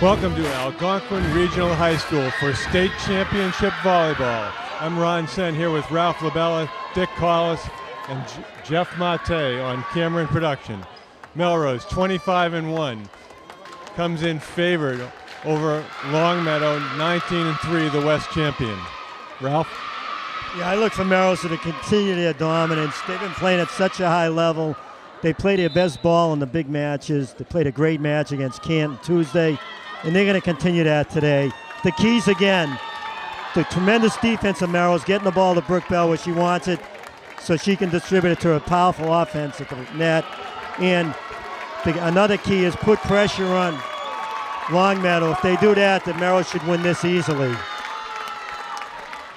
Welcome to Algonquin Regional High School for State Championship Volleyball. I'm Ron Sen here with Ralph Labella, Dick Collis, and Jeff Mate on camera and production. Melrose, 25-1, comes in favored over Longmeadow, 19-3, the West champion. Ralph? Yeah, I look for Melrose to continue their dominance. They've been playing at such a high level. They play their best ball in the big matches. They played a great match against Canton Tuesday, and they're going to continue that today. The keys again, the tremendous defense of Melrose, getting the ball to Brooke Bell where she wants it so she can distribute it to a powerful offense at the net. And another key is put pressure on Longmeadow. If they do that, then Melrose should win this easily.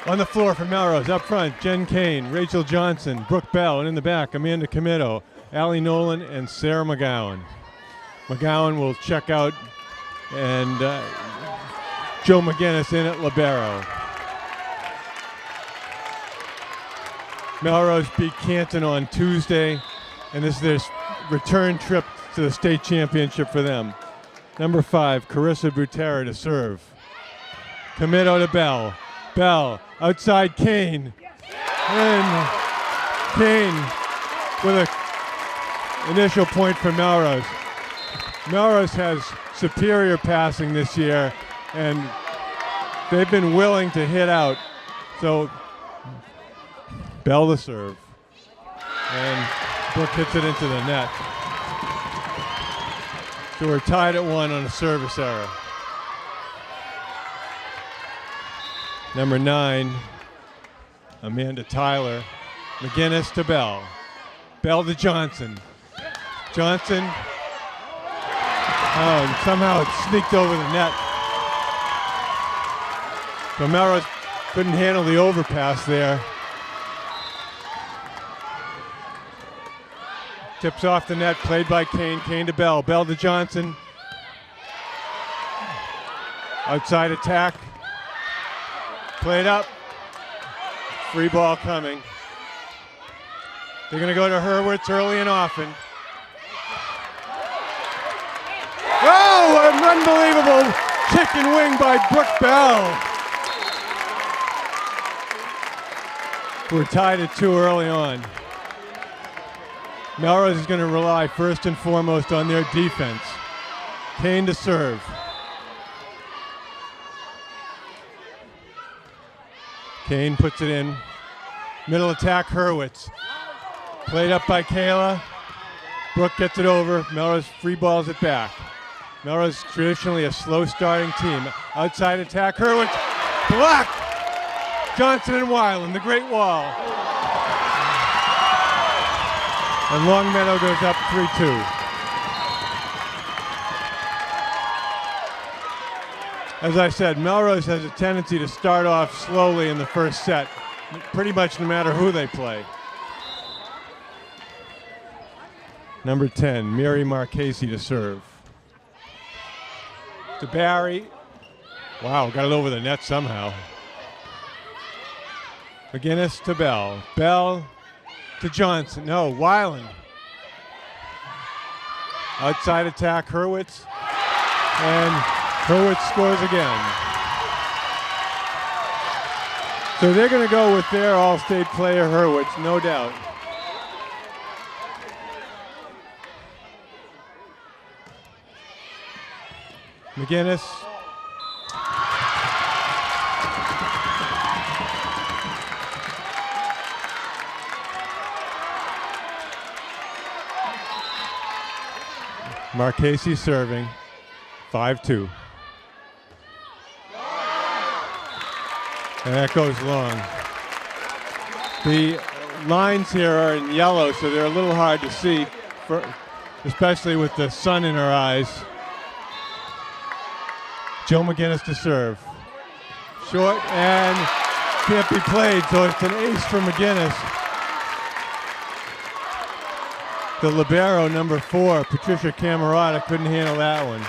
On the floor for Melrose, up front, Jen Kane, Rachel Johnson, Brooke Bell, and in the back, Amanda Comito, Allie Nolan, and Sarah McGowan. McGowan will check out, and Joe McGinnis in at libero. Melrose beat Canton on Tuesday, and this is their return trip to the state championship for them. Number 5, Carissa Butera to serve. Comito to Bell. Bell outside Kane. And Kane with an initial point for Melrose. Melrose has superior passing this year, and they've been willing to hit out. So Bell to serve. And Brooke hits it into the net. So we're tied at 1 on a service error. Number 9, Amanda Tyler. McGinnis to Bell. Bell to Johnson. Johnson. Oh, and somehow it sneaked over the net. So Melrose couldn't handle the overpass there. Tips off the net, played by Kane. Kane to Bell. Bell to Johnson. Outside attack. Played up. Free ball coming. They're going to go to Hurwitz early and often. Oh, an unbelievable chicken wing by Brooke Bell. We're tied at 2 early on. Melrose is going to rely first and foremost on their defense. Kane to serve. Kane puts it in. Middle attack, Hurwitz. Played up by Kayla. Brooke gets it over. Melrose free balls it back. Melrose traditionally a slow starting team. Outside attack, Hurwitz. Block! Johnson and Weiland, the Great Wall. And Longmeadow goes up 3-2. As I said, Melrose has a tendency to start off slowly in the first set, pretty much no matter who they play. Number 10, Mary Marchese to serve. To Barry. Wow, got it over the net somehow. McGinnis to Bell. Bell to Johnson. No, Weiland. Outside attack, Hurwitz. And Hurwitz scores again. So they're going to go with their all-state player, Hurwitz, no doubt. McGinnis. Marchese serving. 5-2. And that goes long. The lines here are in yellow, so they're a little hard to see, especially with the sun in our eyes. Joe McGinnis to serve. Short and can't be played, so it's an ace for McGinnis. The libero, number 4, Patricia Camerata, couldn't handle that one.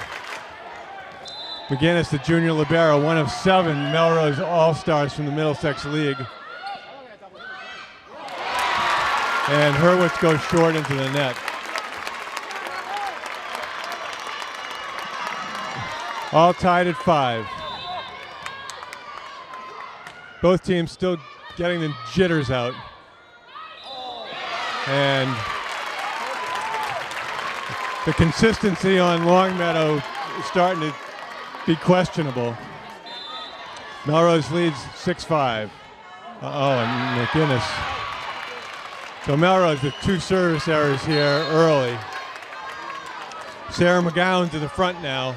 McGinnis, the junior libero, one of 7 Melrose All-Stars from the Middlesex League. And Hurwitz goes short into the net. All tied at 5. Both teams still getting the jitters out. And the consistency on Longmeadow is starting to be questionable. Melrose leads 6-5. And McGinnis. So Melrose with 2 service errors here early. Sarah McGowan to the front now.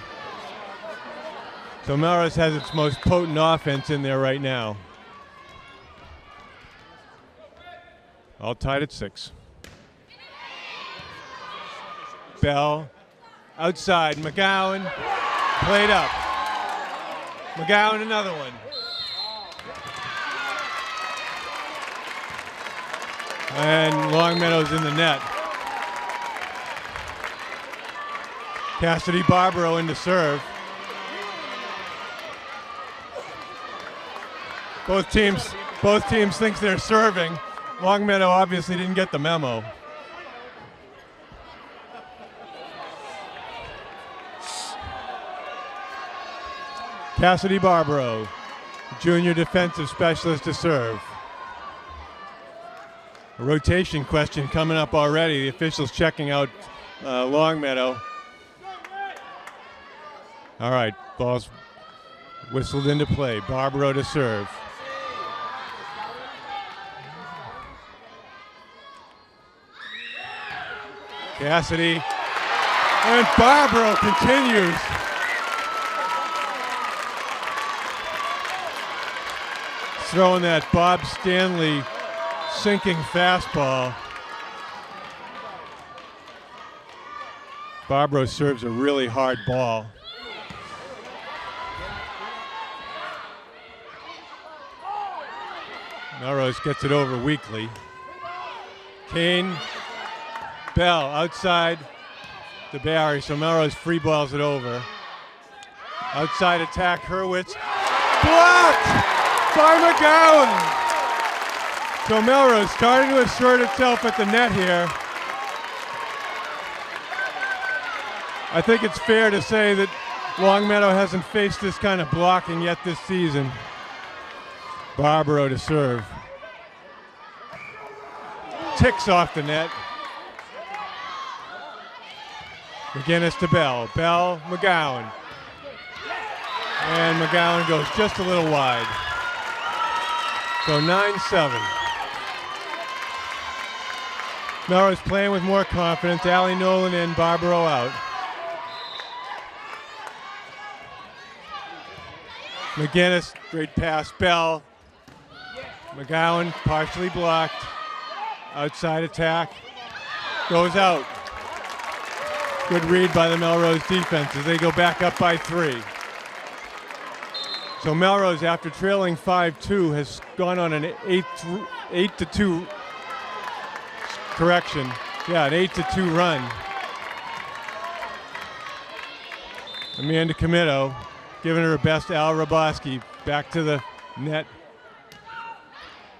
So Melrose has its most potent offense in there right now. All tied at 6. Bell outside. McGowan played up. McGowan another one. And Longmeadow's in the net. Cassidy Barbaro in to serve. Both teams think they're serving. Longmeadow obviously didn't get the memo. Cassidy Barbaro, junior defensive specialist to serve. A rotation question coming up already. The officials checking out Longmeadow. All right, ball's whistled into play. Barbaro to serve. Cassidy, and Barbaro continues. Throwing that Bob Stanley sinking fastball. Barbaro serves a really hard ball. Melrose gets it over weakly. Kane, Bell outside to Barry, so Melrose free balls it over. Outside attack, Hurwitz. Blocked by McGowan. So Melrose starting to assert itself at the net here. I think it's fair to say that Longmeadow hasn't faced this kind of blocking yet this season. Barbaro to serve. Ticks off the net. McGinnis to Bell. Bell, McGowan. And McGowan goes just a little wide. So 9-7. Melrose playing with more confidence. Allie Nolan in, Barbaro out. McGinnis, great pass. Bell. McGowan partially blocked. Outside attack. Goes out. Good read by the Melrose defense as they go back up by 3. So Melrose, after trailing 5-2, has gone on an 8-2 correction. Yeah, an 8-2 run. Amanda Comito giving her best. Al Raboski back to the net.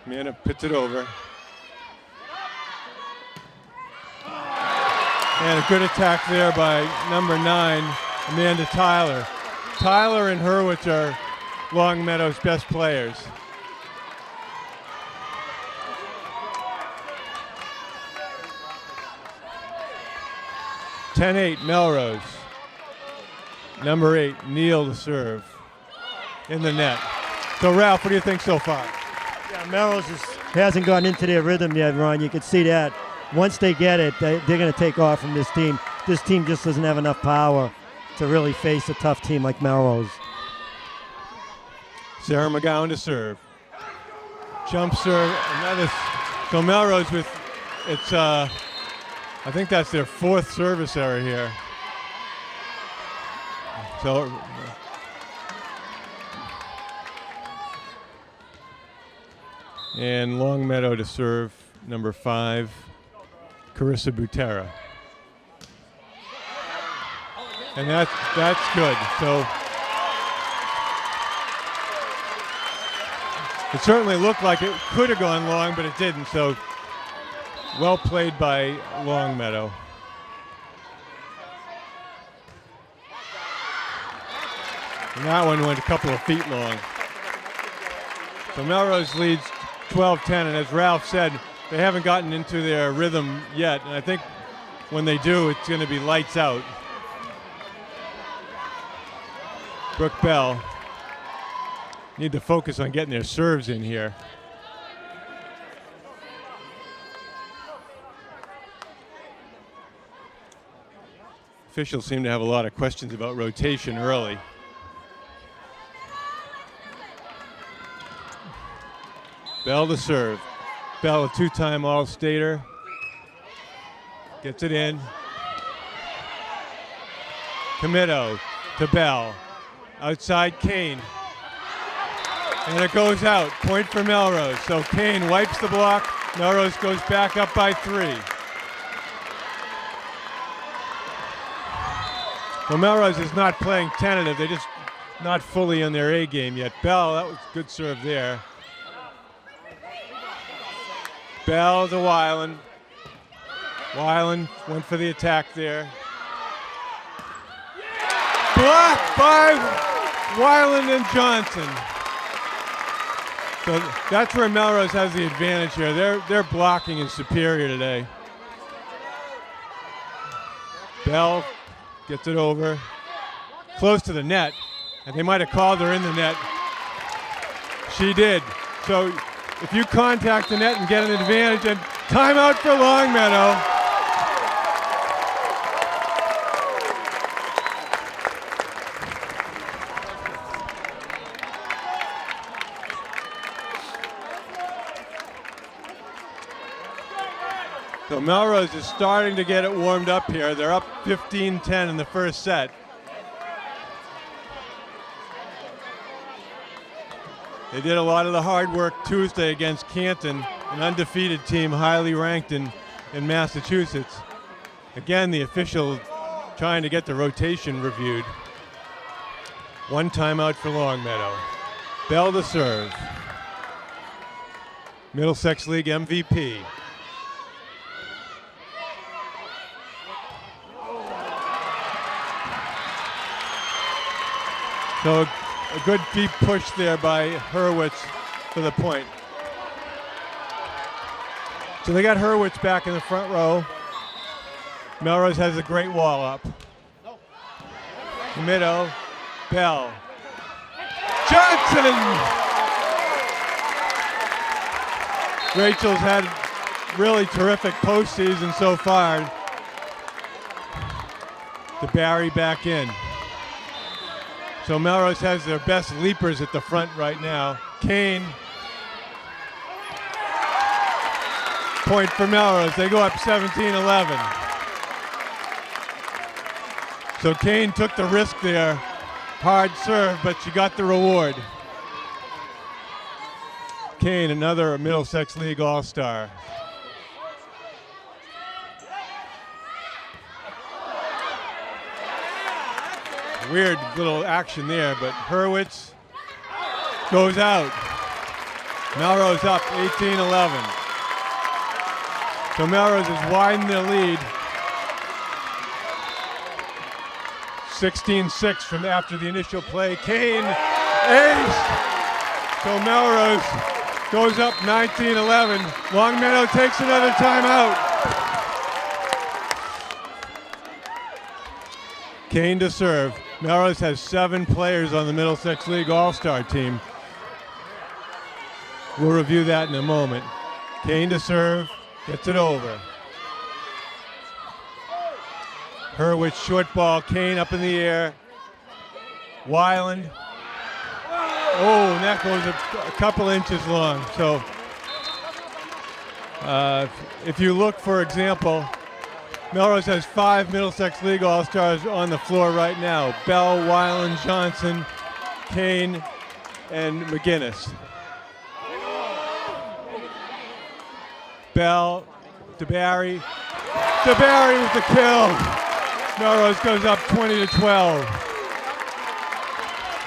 Amanda puts it over. And a good attack there by number 9, Amanda Tyler. Tyler and Hurwitz are Longmeadow's best players. (10-8) Melrose. Number 8, Neal to serve in the net. So Ralph, what do you think so far? Yeah, Melrose hasn't gotten into their rhythm yet, Ron. You can see that. Once they get it, they're going to take off from this team. This team just doesn't have enough power to really face a tough team like Melrose. Sarah McGowan to serve. Jump serve, another. So Melrose with, it's, I think that's their 4th service error here. So, and Longmeadow to serve, number 5, Carissa Butera. And that's good. So it certainly looked like it could have gone long, but it didn't. So well played by Longmeadow. And that one went a couple of feet long. So Melrose leads 12-10, and as Ralph said, they haven't gotten into their rhythm yet, and I think when they do, it's going to be lights out. Brooke Bell need to focus on getting their serves in here. Officials seem to have a lot of questions about rotation early. Bell to serve. Bell, a two-time All-Stater. Gets it in. Committo to Bell. Outside Kane. And it goes out. Point for Melrose. So Kane wipes the block. Melrose goes back up by 3. Well, Melrose is not playing tentative. They're just not fully on their A game yet. Bell, that was a good serve there. Bell to Weiland. Weiland went for the attack there. Blocked by Weiland and Johnson. So that's where Melrose has the advantage here. Their blocking is superior today. Bell gets it over. Close to the net. And they might have called her in the net. She did. So if you contact the net and get an advantage, and timeout for Longmeadow. So Melrose is starting to get it warmed up here. They're up 15-10 in the first set. They did a lot of the hard work Tuesday against Canton, an undefeated team highly ranked in Massachusetts. Again, the official trying to get the rotation reviewed. One timeout for Longmeadow. Bell to serve. Middlesex League MVP. So a good deep push there by Hurwitz for the point. So they got Hurwitz back in the front row. Melrose has a great wall up. Committo, Bell. Johnson! Rachel's had really terrific postseason so far. To Barry back in. So Melrose has their best leapers at the front right now. Kane. Point for Melrose. They go up 17-11. So Kane took the risk there. Hard serve, but she got the reward. Kane, another Middlesex League All-Star. Weird little action there, but Hurwitz goes out. Melrose up 18-11. So Melrose has widened their lead. 16-6 from after the initial play. Kane, ace! So Melrose goes up 19-11. Longmeadow takes another timeout. Kane to serve. Melrose has 7 players on the Middlesex League All-Star team. We'll review that in a moment. Kane to serve, gets it over. Hurwitz short ball, Kane up in the air. Weiland. Oh, and that goes a couple inches long. So if you look, for example, Melrose has 5 Middlesex League All-Stars on the floor right now. Bell, Weiland, Johnson, Kane, and McGinnis. Bell, DeBarry. DeBarry with the kill. Melrose goes up 20-12.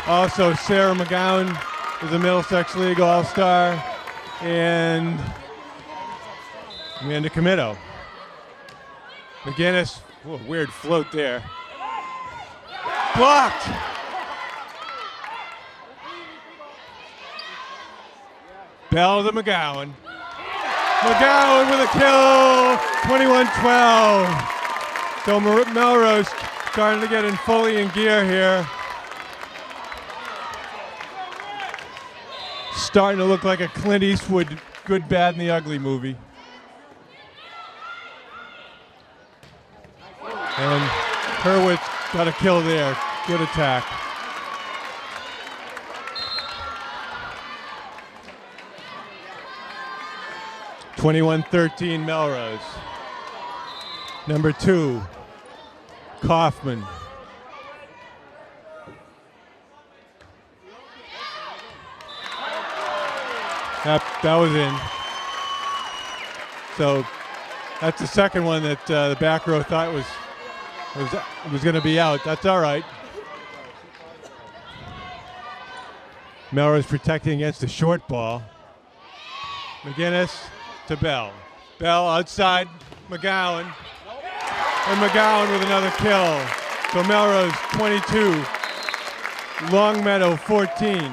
Also, Sarah McGowan is a Middlesex League All-Star. And Amanda Committo. McGinnis, weird float there. Blocked. Bell to McGowan. McGowan with a kill, 21-12. So Melrose starting to get fully in gear here. Starting to look like a Clint Eastwood Good, Bad, and the Ugly movie. And Hurwitz got a kill there. Good attack. (21-13) Melrose. Number 2, Kaufman. That was in. So that's the second one that the back row thought was going to be out. That's all right. Melrose protecting against the short ball. McGinnis to Bell. Bell outside McGowan. And McGowan with another kill. So Melrose 22, Longmeadow 14.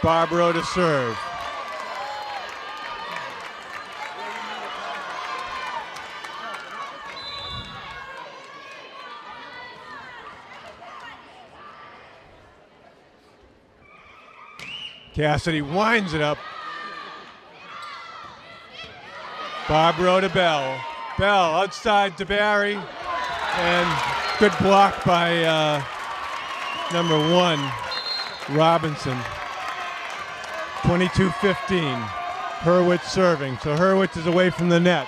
Barbaro to serve. Cassidy winds it up. Barbaro to Bell. Bell outside to Barry. And good block by number 1, Robinson. 22-15. Hurwitz serving. So Hurwitz is away from the net.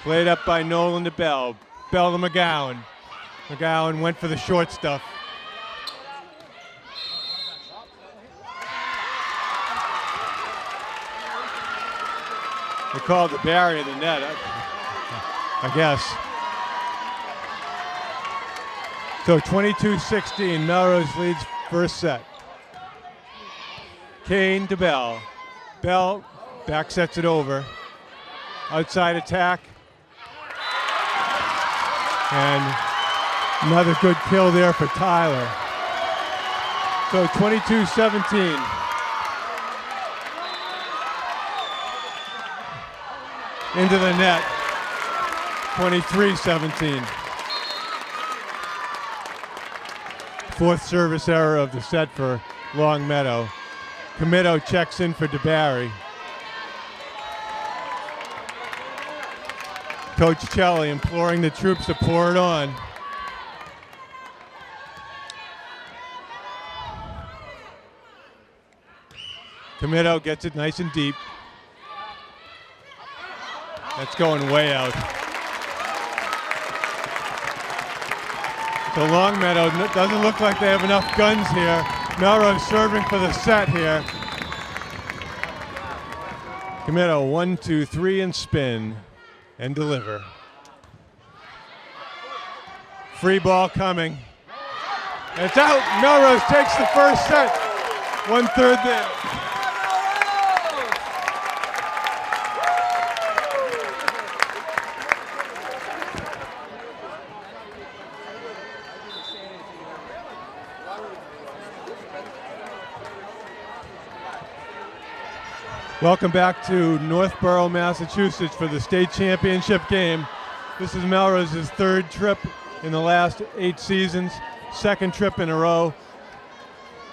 Played up by Nolan to Bell. Bell to McGowan. McGowan went for the short stuff. They called the Barry in the net, I guess. So 22-16, Melrose leads first set. Kane to Bell. Bell back sets it over. Outside attack. And another good kill there for Tyler. So 22-17. Into the net. 23-17. Fourth service error of the set for Longmeadow. Comito checks in for DeBarry. Coach Celli imploring the troops to pour it on. Comito gets it nice and deep. That's going way out. So Longmeadow doesn't look like they have enough guns here. Melrose serving for the set here. Comito 1, 2, 3 and spin and deliver. Free ball coming. It's out. Melrose takes the first set. 1/3 there. Welcome back to Northborough, Massachusetts for the state championship game. This is Melrose's 3rd trip in the last 8 seasons, 2nd trip in a row.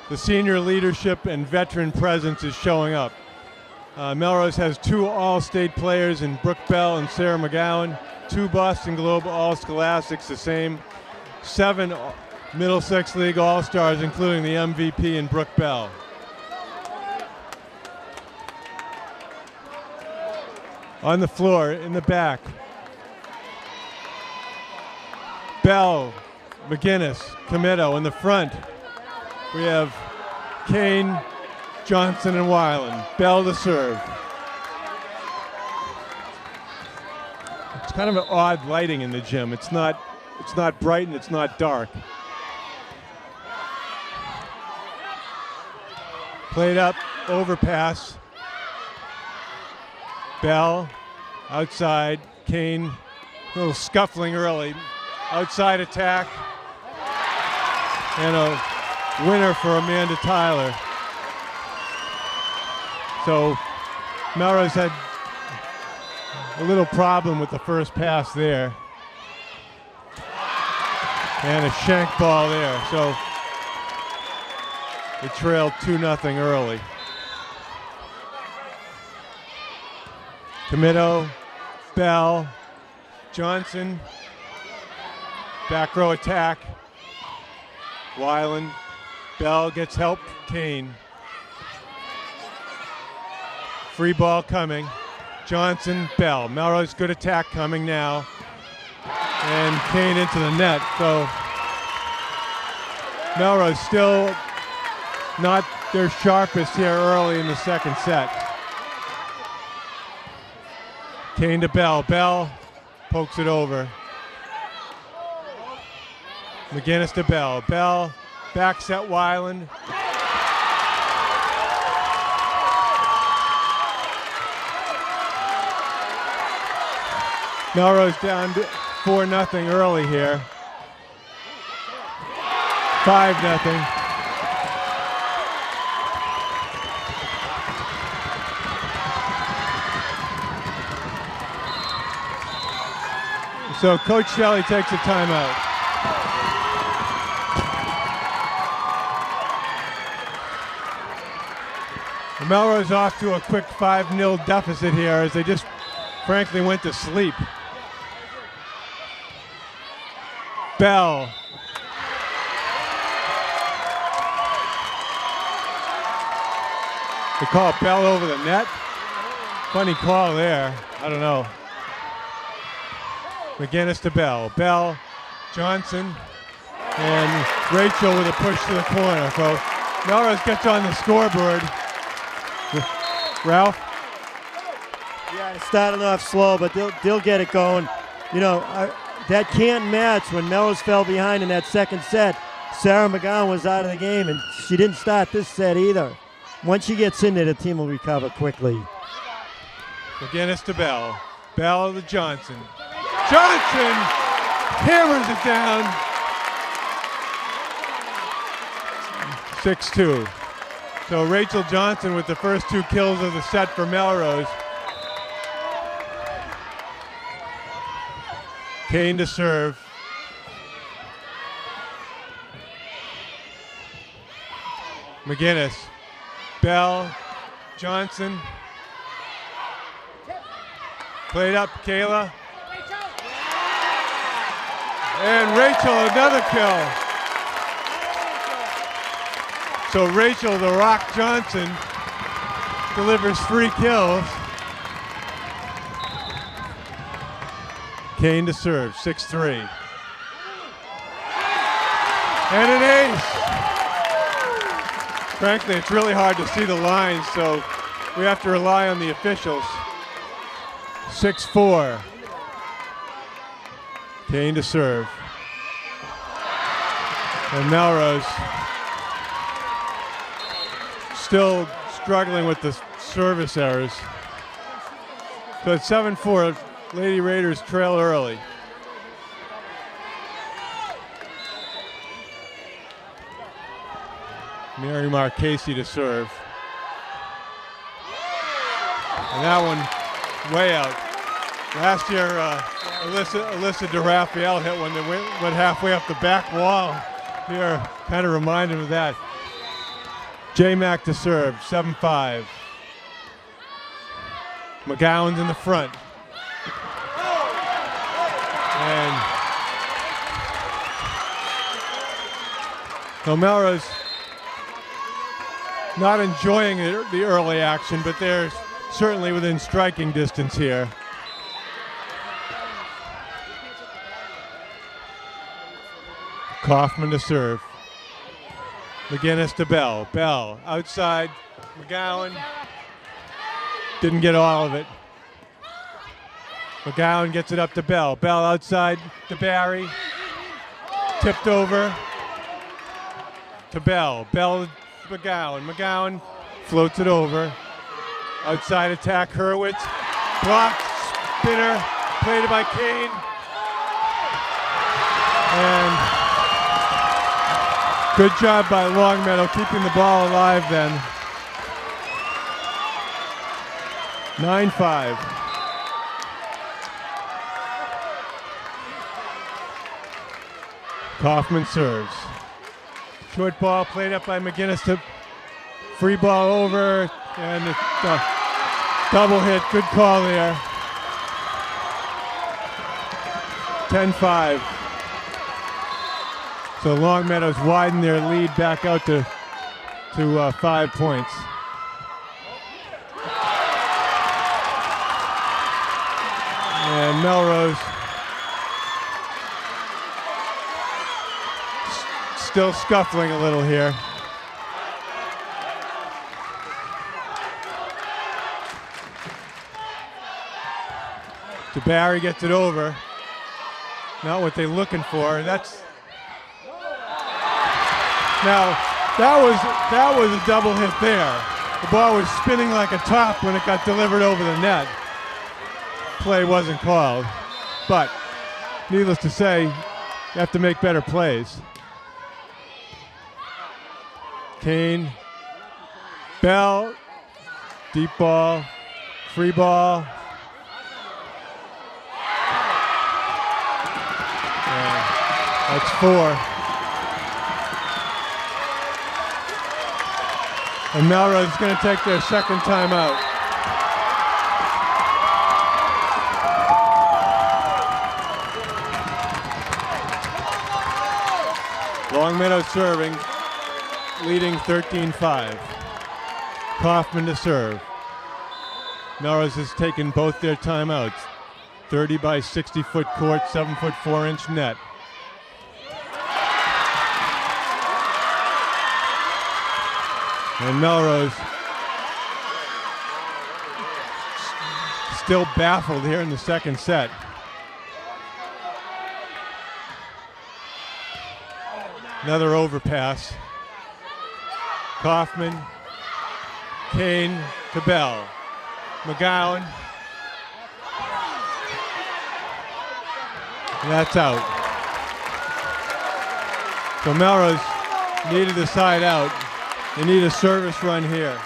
The senior leadership and veteran presence is showing up. Melrose has 2 all-state players in Brooke Bell and Sarah McGowan, 2 Boston Globe All-Scholastics, the same, 7 Middlesex League All-Stars, including the MVP in Brooke Bell. On the floor, in the back. Bell, McGinnis, Comito. In the front, we have Kane, Johnson, and Weiland. Bell to serve. It's kind of an odd lighting in the gym. It's not bright and it's not dark. Played up, overpass. Bell, outside, Kane, a little scuffling early. Outside attack. and a winner for Amanda Tyler. So Melrose had a little problem with the first pass there. And a shank ball there. So they trailed 2-0 early. Comito, Bell, Johnson, back row attack. Weiland, Bell gets help, Kane. Free ball coming. Johnson, Bell. Melrose good attack coming now. And Kane into the net. So Melrose still not their sharpest here early in the second set. Kane to Bell. Bell pokes it over. McGinnis to Bell. Bell back set Weiland. Melrose down 4-0 early here. 5-0. So Coach Shelley takes a timeout. Melrose off to a quick 5-0 deficit here as they just frankly went to sleep. Bell. They call Bell over the net. Funny call there. I don't know. McGinnis to Bell. Bell, Johnson, and Rachel with a push to the corner. So Melrose gets on the scoreboard. Ralph? Yeah, it started off slow, but they'll get it going. You know, that can't match when Melrose fell behind in that second set. Sarah McGowan was out of the game, and she didn't start this set either. Once she gets in there, the team will recover quickly. McGinnis to Bell. Bell to Johnson. Johnson hammers it down. 6-2. So Rachel Johnson with the first 2 kills of the set for Melrose. Kane to serve. McGinnis. Bell. Johnson. Played up, Kayla. And Rachel, another kill. So Rachel, the Rock Johnson, delivers 3 kills. Kane to serve, 6-3. And an ace. Frankly, it's really hard to see the lines, so we have to rely on the officials. 6-4. Kane to serve. And Melrose still struggling with the service errors. So it's 7-4. Lady Raiders trail early. Mary Marchese to serve. And that one way out. Last year, Alyssa DeRaphael hit one that went halfway up the back wall. Here, kind of reminded of that. J-Mac to serve, 7-5. McGowan's in the front. And so Melrose not enjoying the early action, but they're certainly within striking distance here. Kaufman to serve. McGinnis to Bell. Bell outside. McGowan didn't get all of it. McGowan gets it up to Bell. Bell outside to Barry. Tipped over to Bell. Bell to McGowan. McGowan floats it over. Outside attack, Hurwitz. Blocked, spinner, played it by Kane. And Good job by Longmeadow keeping the ball alive then. 9-5. Kaufman serves. Short ball played up by McGinnis to free ball over, and it's double hit. Good call there. 10-5. So Longmeadow's widen their lead back out to 5 points. And Melrose still scuffling a little here. DeBarry gets it over. Not what they're looking for. Now that was a double hit there. The ball was spinning like a top when it got delivered over the net. Play wasn't called, but needless to say, you have to make better plays. Kane, Bell, deep ball, free ball. That's 4. And Melrose is going to take their second timeout. Longmeadow serving, leading 13-5. Kaufman to serve. Melrose has taken both their timeouts. 30 by 60-foot court, 7-foot 4-inch net. And Melrose still baffled here in the second set. Another overpass. Kaufman, Kane to Bell. McGowan. And that's out. So Melrose needed the side out. They need a service run here.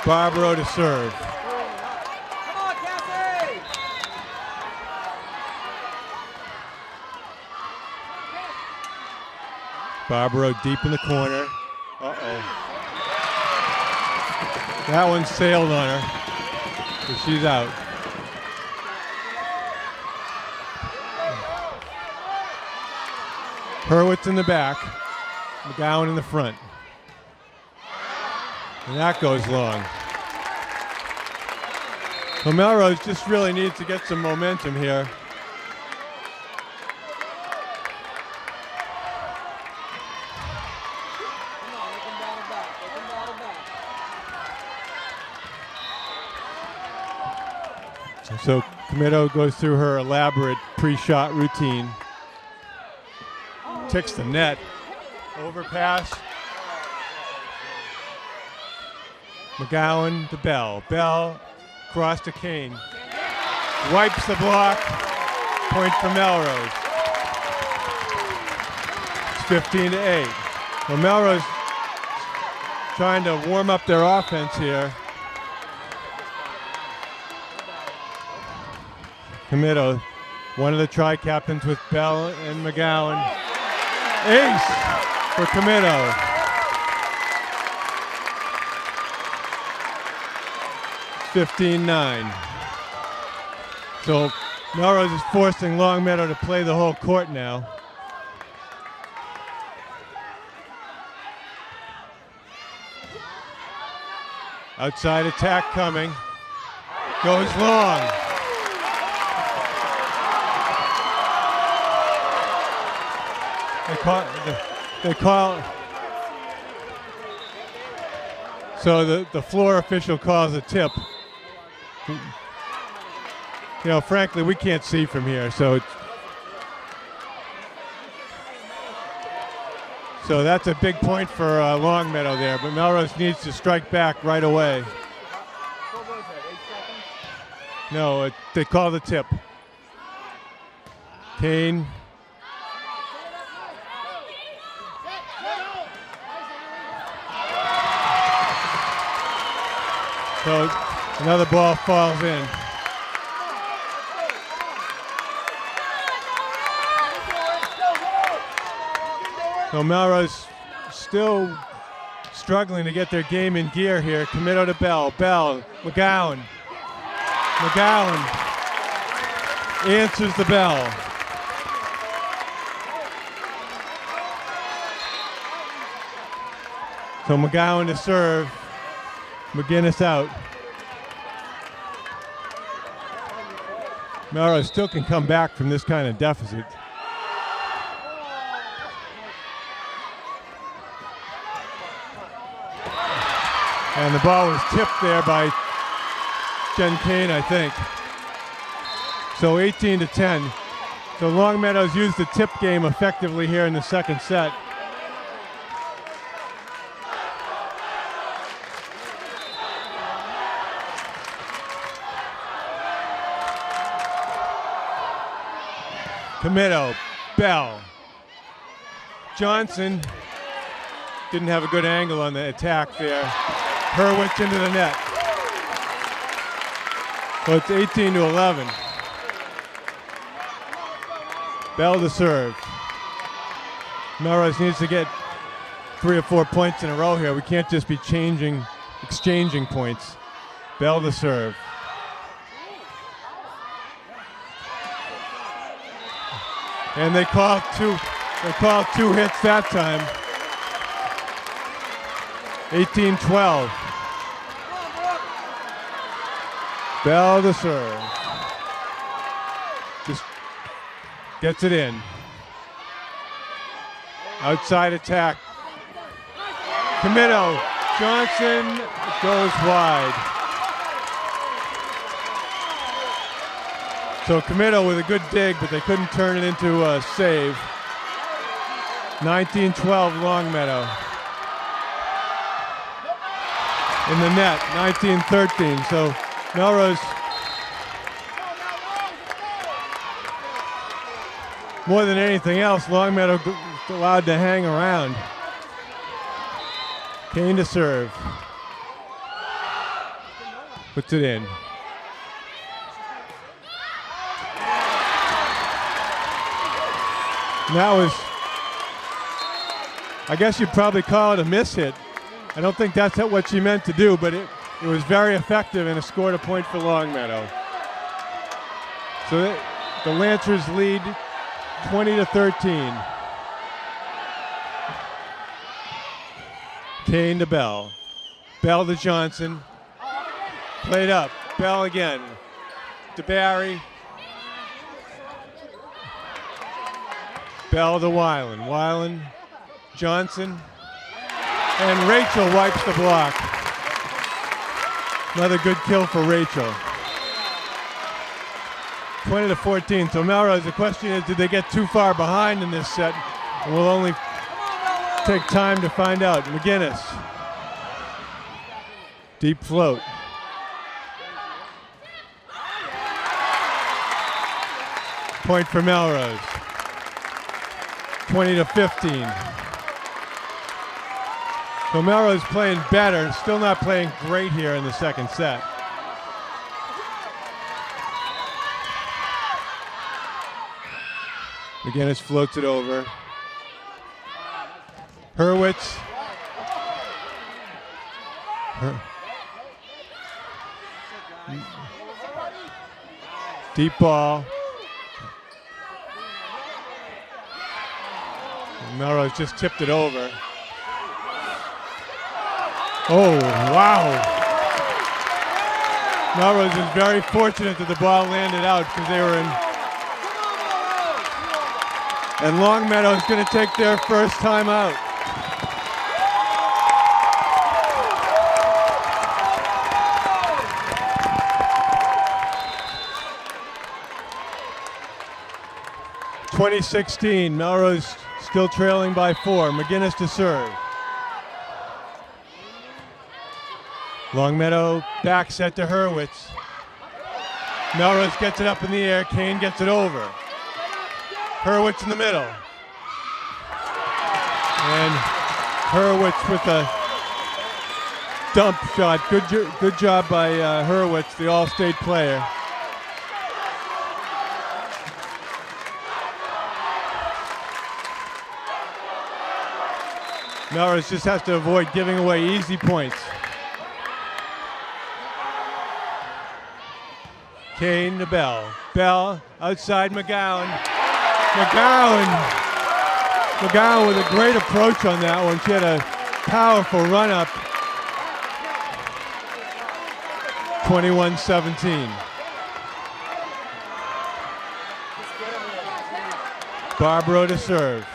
Barbaro to serve. Come on, Cassie! Barbaro deep in the corner. Uh-oh. That one sailed on her. So she's out. Hurwitz in the back, McGowan in the front. And that goes long. So Melrose just really needs to get some momentum here. So Comito goes through her elaborate pre-shot routine. Ticks the net. Overpass. McGowan to Bell. Bell cross to Kane. Wipes the block. Point for Melrose. It's 15-8. Well, Melrose trying to warm up their offense here. Comito, one of the tri-captains with Bell and McGowan. Ace for Comito. It's 15-9. So Melrose is forcing Longmeadow to play the whole court now. Outside attack coming. Goes long. They call. So the floor official calls a tip. You know, frankly, we can't see from here, so that's a big point for Longmeadow there. But Melrose needs to strike back right away. What was that, 8 seconds? No, they call the tip. Kane. So another ball falls in. So Melrose still struggling to get their game in gear here. Committo to Bell. Bell, McGowan. McGowan answers the bell. So McGowan to serve. McGinnis out. Melrose still can come back from this kind of deficit. And the ball was tipped there by Jen Kane, I think. So 18-10. So Longmeadow's used the tip game effectively here in the second set. Committo, Bell, Johnson didn't have a good angle on the attack there. Hurwitz into the net. So it's 18-11. Bell to serve. Melrose needs to get 3 or 4 points in a row here. We can't just be exchanging points. Bell to serve. And they called two hits that time. 18-12. Bell to serve. Just gets it in. Outside attack. Committo. Johnson goes wide. So Committo with a good dig, but they couldn't turn it into a save. 19-12 Longmeadow. In the net, 19-13. So Melrose, more than anything else, Longmeadow allowed to hang around. Kane to serve. Puts it in. And that was, I guess you'd probably call it a miss hit. I don't think that's what she meant to do, but it was very effective and it scored a point for Longmeadow. So the Lancers lead 20-13. Kane to Bell. Bell to Johnson. Played up. Bell again. To Barry. Bell to Weiland. Weiland, Johnson, and Rachel wipes the block. Another good kill for Rachel. 20-14. So Melrose, the question is, did they get too far behind in this set? And we'll only take time to find out. McGinnis. Deep float. Point for Melrose. 20-15. So Melrose playing better, still not playing great here in the second set. McGinnis floats it over. Hurwitz. Deep ball. Melrose just tipped it over. Oh, wow. Melrose is very fortunate that the ball landed out because they were in. And Longmeadow is going to take their first time out. (2016) Melrose still trailing by 4. McGinnis to serve. Longmeadow back set to Hurwitz. Melrose gets it up in the air. Kane gets it over. Hurwitz in the middle. And Hurwitz with a dump shot. Good job by Hurwitz, the All-State player. Melrose just has to avoid giving away easy points. Kane to Bell. Bell outside McGowan. McGowan with a great approach on that one. She had a powerful run up. 21-17. Barbaro to serve.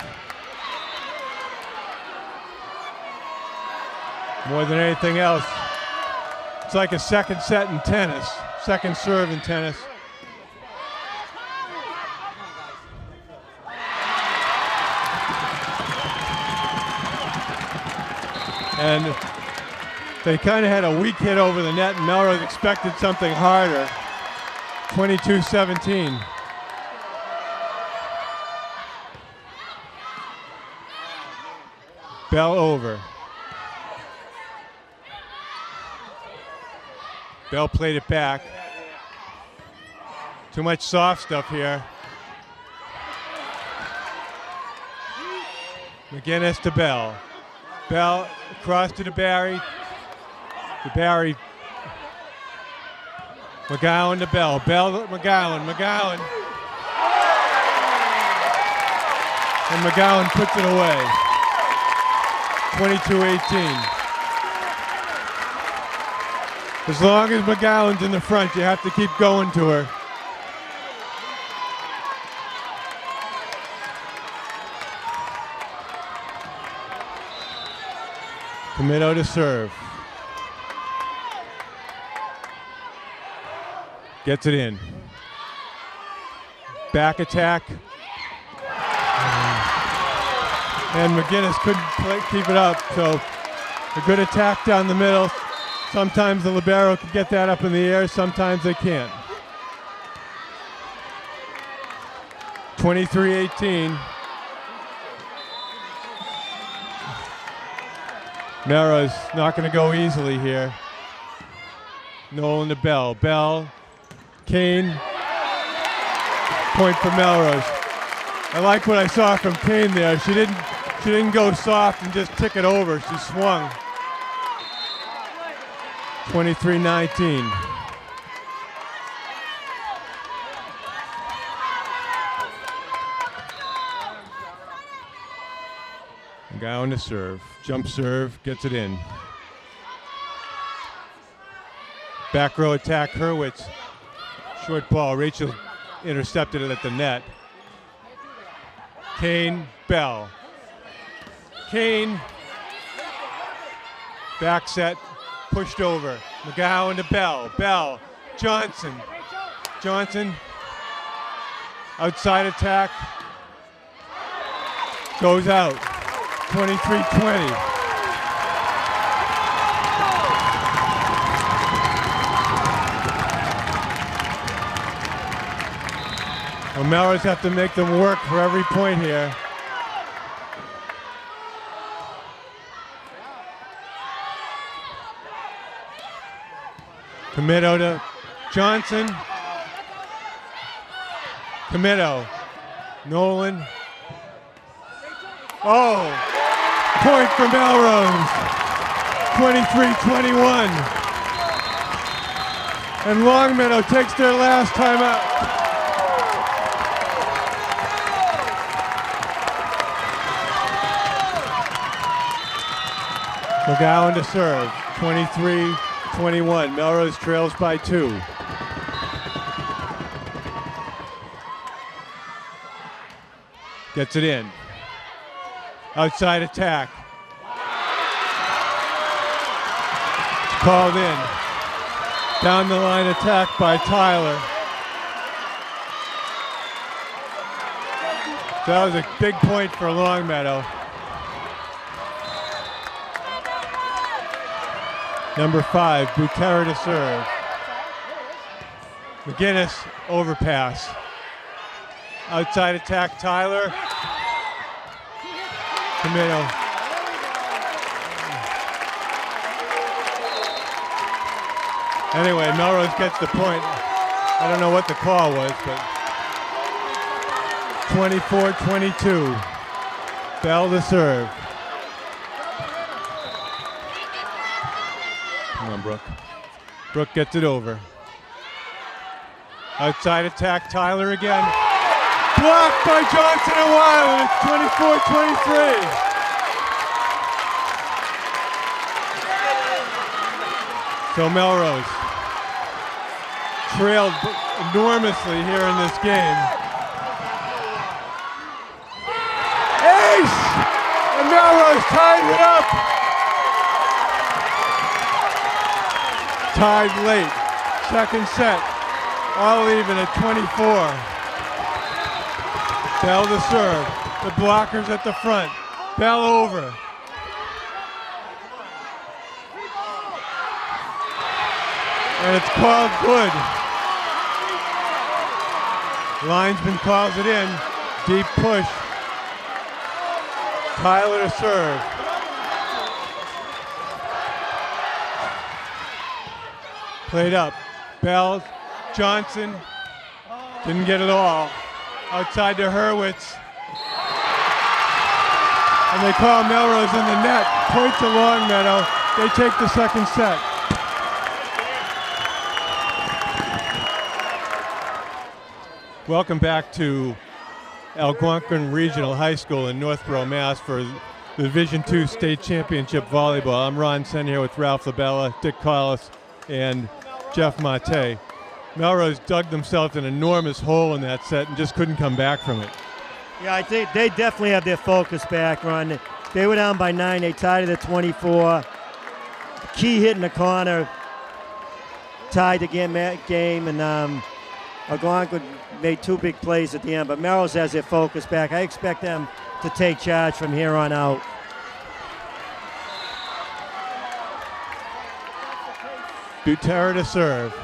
More than anything else, it's like a second set in tennis, second serve in tennis. And they kind of had a weak hit over the net, and Melrose expected something harder. 22-17. Bell over. Bell played it back. Too much soft stuff here. McGinnis to Bell. Bell across to DeBarry. DeBarry. McGowan to Bell. Bell to McGowan. And McGowan puts it away. 22-18. As long as McGowan's in the front, you have to keep going to her. Comito to serve. Gets it in. Back attack. And McGinnis couldn't keep it up, so a good attack down the middle. Sometimes the libero can get that up in the air, sometimes they can't. 23-18. Melrose not going to go easily here. Nolan to Bell. Bell, Kane. Point for Melrose. I like what I saw from Kane there. She didn't go soft and just tick it over. She swung. 23-19. McGowan to serve. Jump serve, gets it in. Back row attack, Hurwitz. Short ball, Rachel intercepted it at the net. Kane, Bell. Kane, back set, pushed over. McGowan to Bell. Bell, Johnson. Johnson, outside attack, goes out. 23-20. Well, Melrose have to make them work for every point here. Comito to Johnson. Comito. Nolan. Oh! Point for Melrose. 23-21. And Longmeadow takes their last timeout. McGowan to serve. 23-21. Melrose trails by 2. Gets it in. Outside attack. Called in. Down the line attack by Tyler. So that was a big point for Longmeadow. Number 5, Butera to serve. McGinnis, overpass. Outside attack, Tyler. Tomato. Anyway, Melrose gets the point. I don't know what the call was, but 24-22. Bell to serve. Come on, Brooke. Brooke gets it over. Outside attack, Tyler again. Blocked by Johnson and Weiland. It's 24-23. So Melrose trailed enormously here in this game. Ace! And Melrose ties it up. Tied late. Second set. All even at 24. Bell to serve. The blockers at the front. Bell over. And it's called good. Linesman calls it in. Deep push. Tyler to serve. Played up. Bell, Johnson. Didn't get it all. Outside to Hurwitz. And they call Melrose in the net. Point to Longmeadow. They take the second set. Welcome back to Algonquin Regional High School in Northborough, Mass. for the Division II State Championship Volleyball. I'm Ron Sen here with Ralph LaBella, Dick Collis, and Jeff Mate. Melrose dug themselves an enormous hole in that set and just couldn't come back from it. Yeah, I think they definitely have their focus back, Ron. They were down by 9. They tied it at 24. Key hit in the corner, tied the game, and Algonquin made 2 big plays at the end. But Melrose has their focus back. I expect them to take charge from here on out. Butera to serve.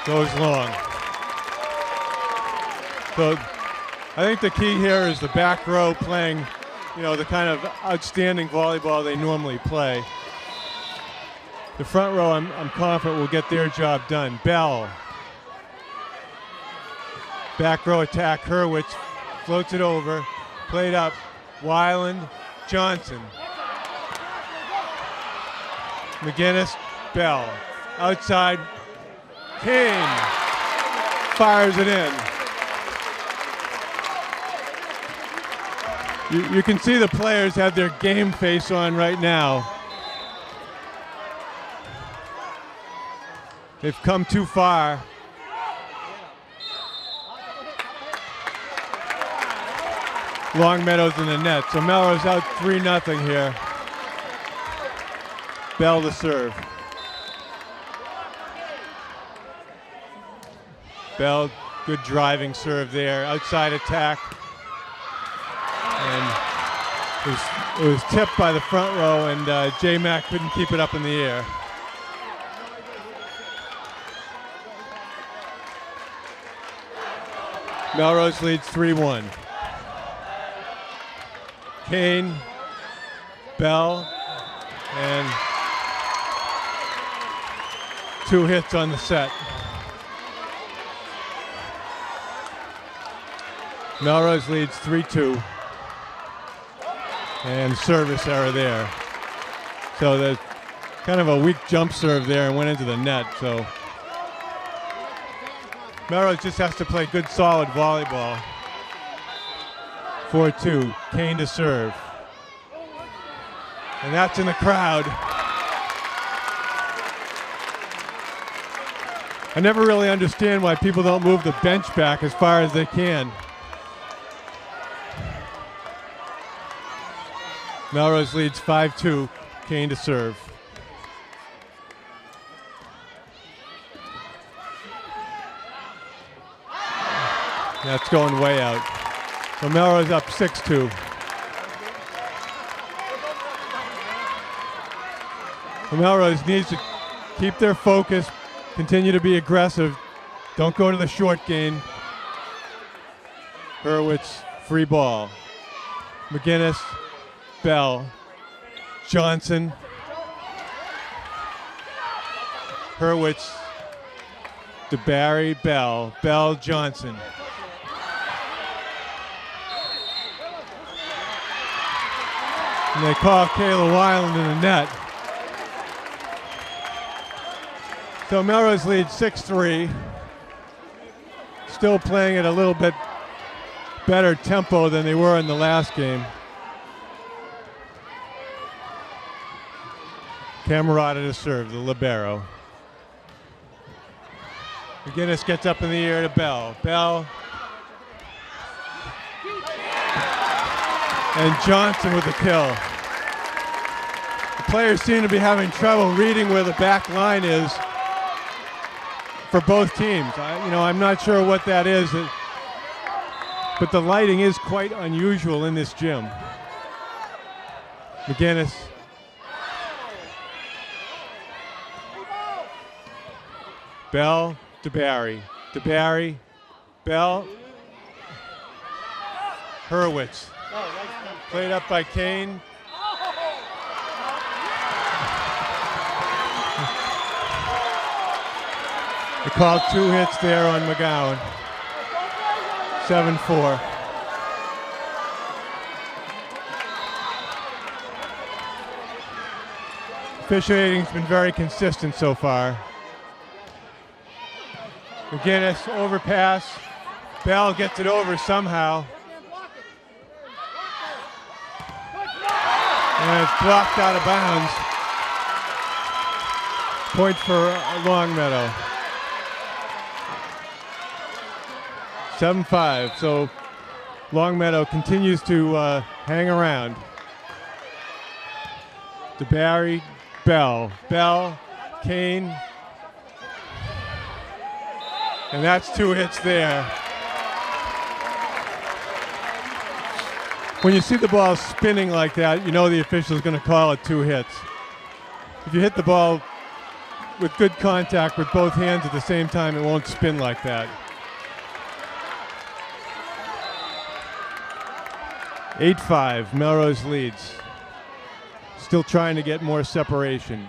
Goes long. So I think the key here is the back row playing, the kind of outstanding volleyball they normally play. The front row, I'm confident will get their job done. Bell. Back row attack, Hurwitz floats it over. Played up, Weiland, Johnson. McGinnis, Bell. Outside, Kane fires it in. You can see the players have their game face on right now. They've come too far. Longmeadow's in the net, so Melrose out 3-0 here. Bell to serve. Bell, good driving serve there. Outside attack. And it was tipped by the front row, and J-Mac couldn't keep it up in the air. Melrose leads 3-1. Kane, Bell, and 2 hits on the set. Melrose leads 3-2. And service error there. So there's kind of a weak jump serve there and went into the net. So Melrose just has to play good, solid volleyball. 4-2, Kane to serve. And that's in the crowd. I never really understand why people don't move the bench back as far as they can. Melrose leads 5-2, Kane to serve. That's going way out. So Melrose up 6-2. Melrose needs to keep their focus, Continue to be aggressive. Don't go to the short game. Hurwitz, free ball. McGinnis, Bell, Johnson, Hurwitz, DeBarry, Bell, Bell, Johnson. And they call Kayla Weiland in the net. So Melrose leads 6-3. Still playing at a little bit better tempo than they were in the last game. Camerata to serve, the libero. McGinnis gets up in the air to Bell. Bell. And Johnson with the kill. The players seem to be having trouble reading where the back line is for both teams. I'm not sure what that is, but the lighting is quite unusual in this gym. McGinnis. Bell, DeBarry. DeBarry, Bell, Hurwitz. Played up by Kane. They called 2 hits there on McGowan. 7-4. Officiating's been very consistent so far. McGinnis, overpass. Bell gets it over somehow. And it's blocked out of bounds. Point for Longmeadow. 7-5. So Longmeadow continues to hang around. DeBarry, Bell. Bell, Kane. And that's 2 hits there. When you see the ball spinning like that, you know the official's going to call it 2 hits. If you hit the ball with good contact with both hands at the same time, it won't spin like that. 8-5, Melrose leads. Still trying to get more separation.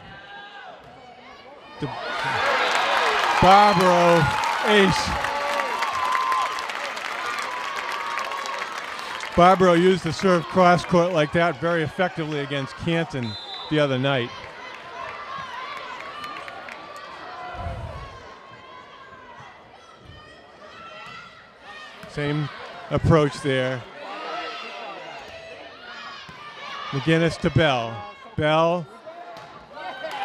Barbaro, ace. Barbaro used the serve cross court like that very effectively against Canton the other night. Same approach there. McGinnis to Bell. Bell.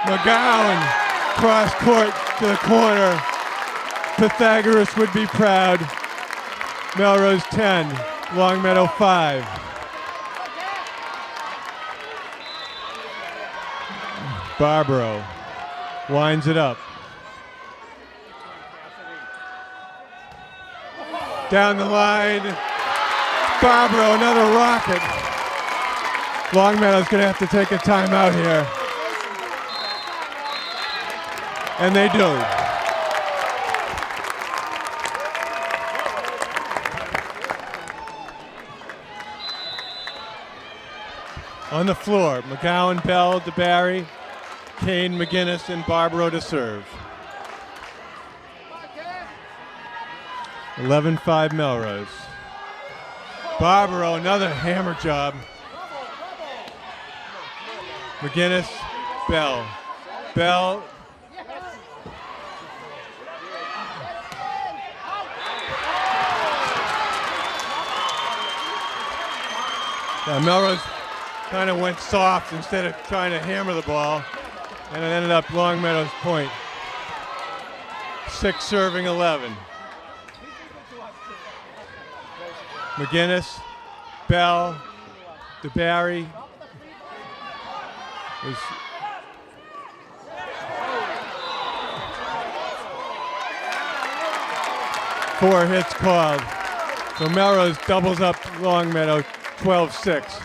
McGowan. Cross court to the corner. Pythagoras would be proud. Melrose 10. Longmeadow 5. Barbaro winds it up. Down the line. Barbaro, another rocket. Longmeadow's going to have to take a timeout here. And they do. On the floor, McGowan, Bell, DeBarry, Kane, McGinnis, and Barbaro to serve. 11-5 Melrose. Barbaro, another hammer job. McGinnis, Bell. Bell. Melrose kind of went soft instead of trying to hammer the ball, and it ended up Longmeadow's point. 6 serving 11. McGinnis, Bell, DeBarry. Was 4 hits called. So Melrose doubles up Longmeadow 12-6.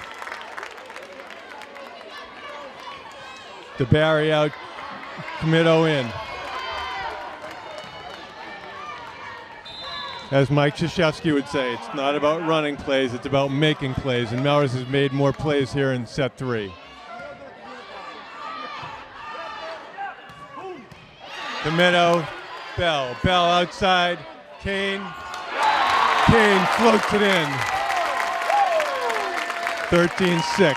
DeBarry out, Committo in. As Mike Krzyzewski would say, it's not about running plays, it's about making plays, and Melrose has made more plays here in set 3. Camino, Bell outside, Kane floats it in. 13-6.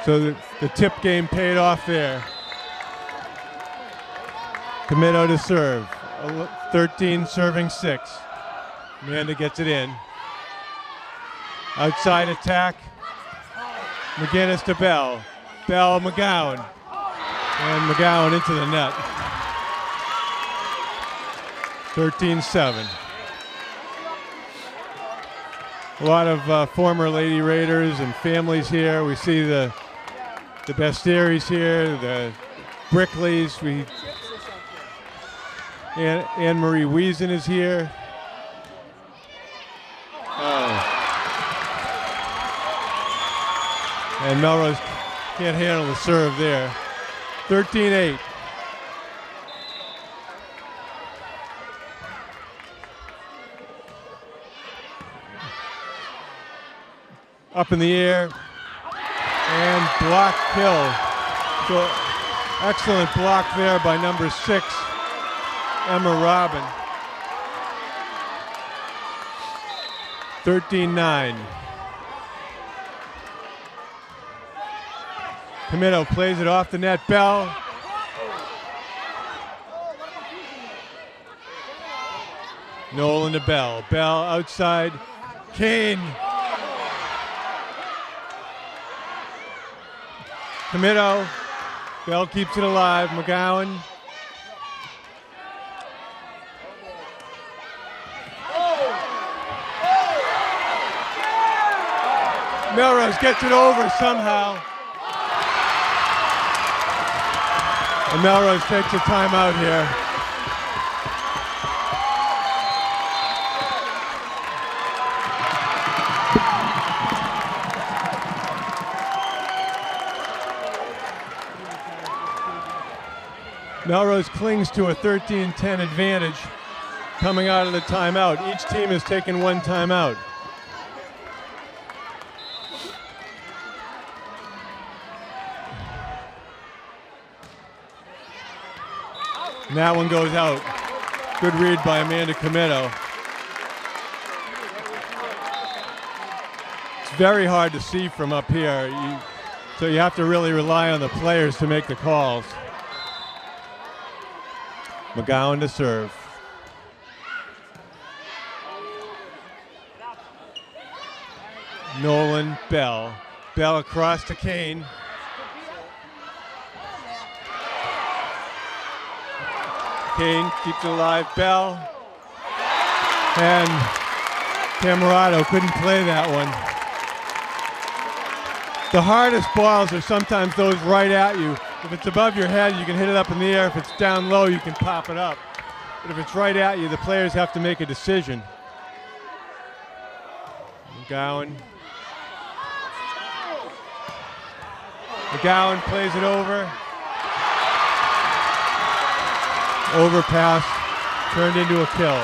So the tip game paid off there. Camino to serve. 13 serving 6. Amanda gets it in. Outside attack. McGinnis to Bell. Bell, McGowan. And McGowan into the net. 13-7. A lot of former Lady Raiders and families here. We see the Besteries here, the Brickleys. Anne Marie Wiesen is here. And Melrose can't handle the serve there. 13-8. Up in the air and block kill. So excellent block there by number 6, Emma Robin. 13-9. Camino plays it off the net. Bell. Nolan to Bell. Bell outside. Kane. Camino. Bell keeps it alive. McGowan. Melrose gets it over somehow. And Melrose takes a timeout here. Melrose clings to a 13-10 advantage coming out of the timeout. Each team has taken one timeout. And that one goes out. Good read by Amanda Camino. It's very hard to see from up here, so you have to really rely on the players to make the calls. McGowan to serve. Nolan, Bell. Bell across to Kane. Kane keeps it alive. Bell. And Camerado couldn't play that one. The hardest balls are sometimes those right at you. If it's above your head, you can hit it up in the air. If it's down low, you can pop it up. But if it's right at you, the players have to make a decision. McGowan. McGowan plays it over. Overpass turned into a kill.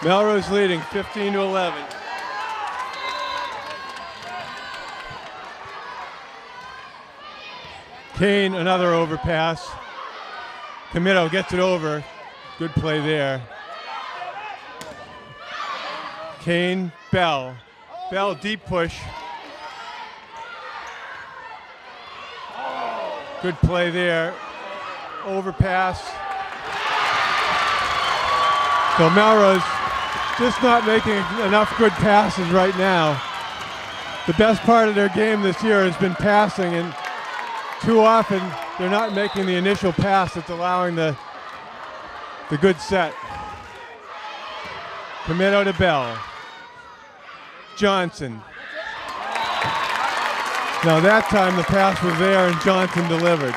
Melrose leading 15-11. Kane, another overpass. Camino gets it over. Good play there. Kane, Bell. Bell, deep push. Good play there. Overpass. So Melrose just not making enough good passes right now. The best part of their game this year has been passing, and too often they're not making the initial pass that's allowing the good set. Camino to Bell. Johnson. Now that time the pass was there and Johnson delivered.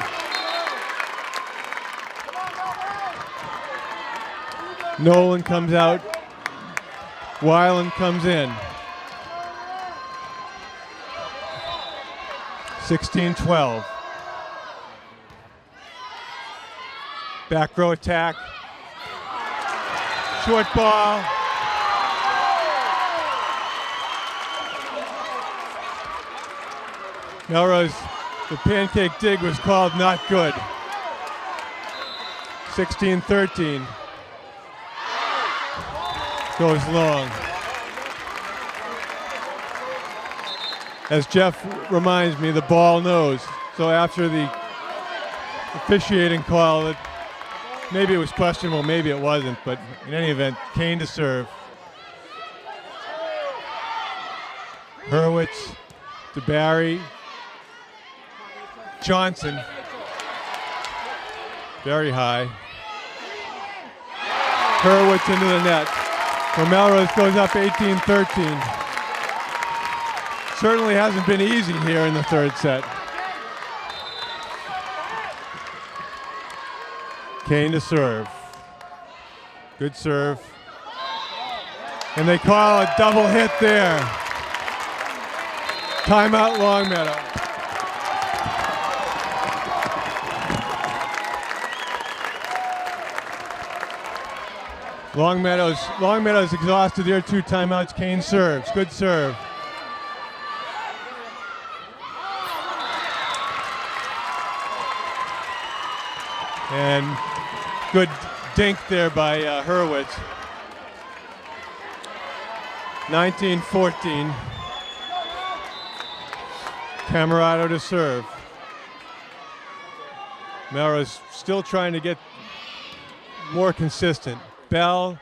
Nolan comes out. Weiland comes in. 16-12. Back row attack. Short ball. Melrose, the pancake dig was called not good. 16-13. Goes long. As Jeff reminds me, the ball knows. So after the officiating call, maybe it was questionable, maybe it wasn't, but in any event, Kane to serve. Hurwitz to Barry. Johnson. Very high. Hurwitz into the net. So Melrose goes up 18-13. Certainly hasn't been easy here in the third set. Kane to serve. Good serve. And they call a double hit there. Timeout Longmeadow. Longmeadow's exhausted their 2 timeouts. Kane serves. Good serve. And good dink there by Hurwitz. 19-14. Camerado to serve. Melrose still trying to get more consistent. Bell.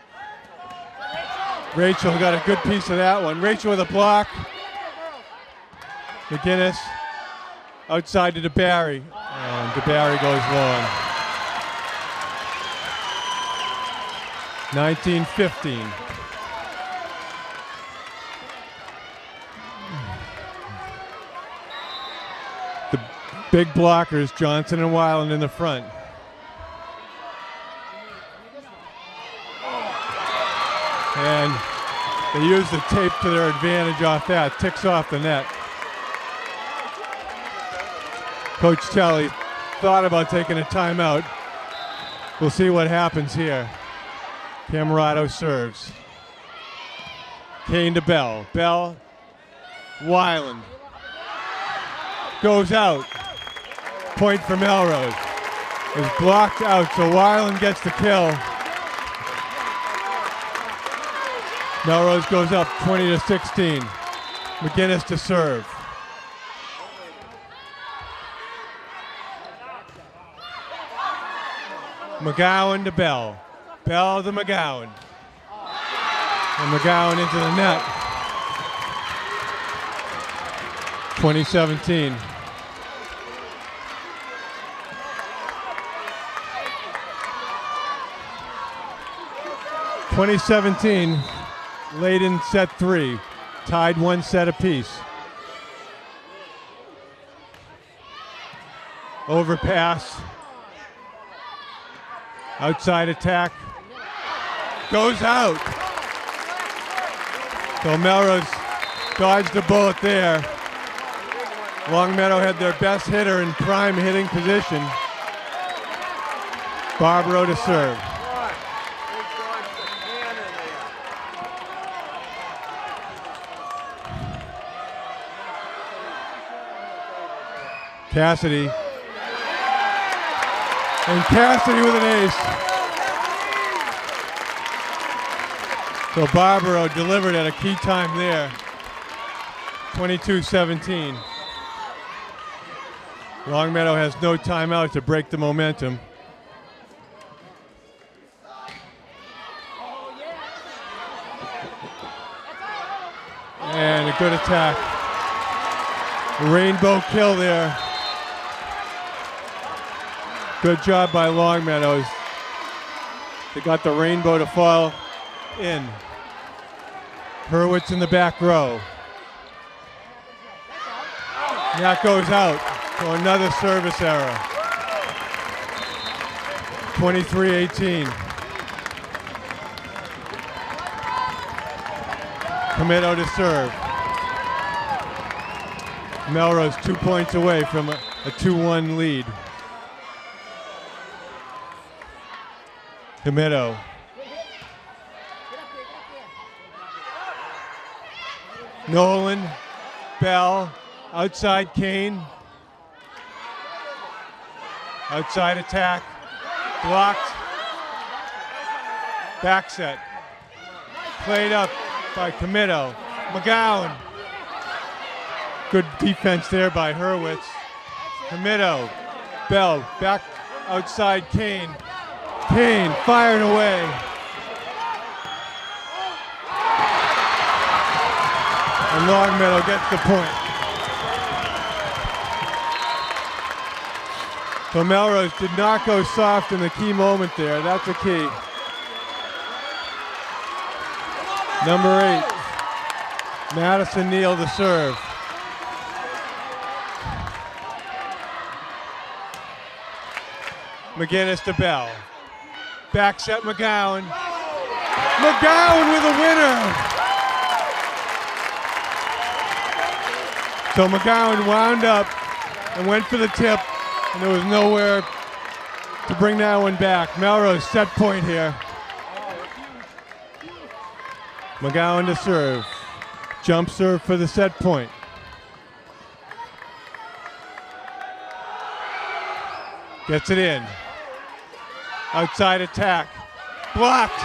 Rachel got a good piece of that one. Rachel with a block. McGinnis outside to DeBarry. And DeBarry goes long. 19-15. The big blockers, Johnson and Weiland in the front. And they use the tape to their advantage off that. Ticks off the net. Coach Telly thought about taking a timeout. We'll see what happens here. Camerado serves. Kane to Bell. Bell. Weiland. Goes out. Point for Melrose. Is blocked out, so Weiland gets the kill. Melrose goes up 20-16. McGinnis to serve. McGowan to Bell. Bell to McGowan. And McGowan into the net. 2017. Late in set 3. Tied 1 set apiece. Overpass. Outside attack. Goes out. So Melrose dodged a bullet there. Longmeadow had their best hitter in prime hitting position. Barbaro to serve. Cassidy. And Cassidy with an ace. So Barbaro delivered at a key time there. 22-17. Longmeadow has no timeout to break the momentum. And a good attack. Rainbow kill there. Good job by Longmeadow. They got the rainbow to fall in. Hurwitz in the back row. That goes out. So another service error. 23-18. Comito to serve. Melrose 2 points away from a 2-1 lead. Comito. Nolan, Bell, outside Kane. Outside attack, blocked. Back set. Played up by Comito. McGowan. Good defense there by Hurwitz. Comito. Bell back outside Kane. Kane fired away. And Longmeadow gets the point. So Melrose did not go soft in the key moment there. That's a key. Number 8, Madison Neal to serve. McGinnis to Bell. Back set McGowan. McGowan with a winner. So McGowan wound up and went for the tip, and there was nowhere to bring that one back. Melrose set point here. McGowan to serve. Jump serve for the set point. Gets it in. Outside attack. Blocked.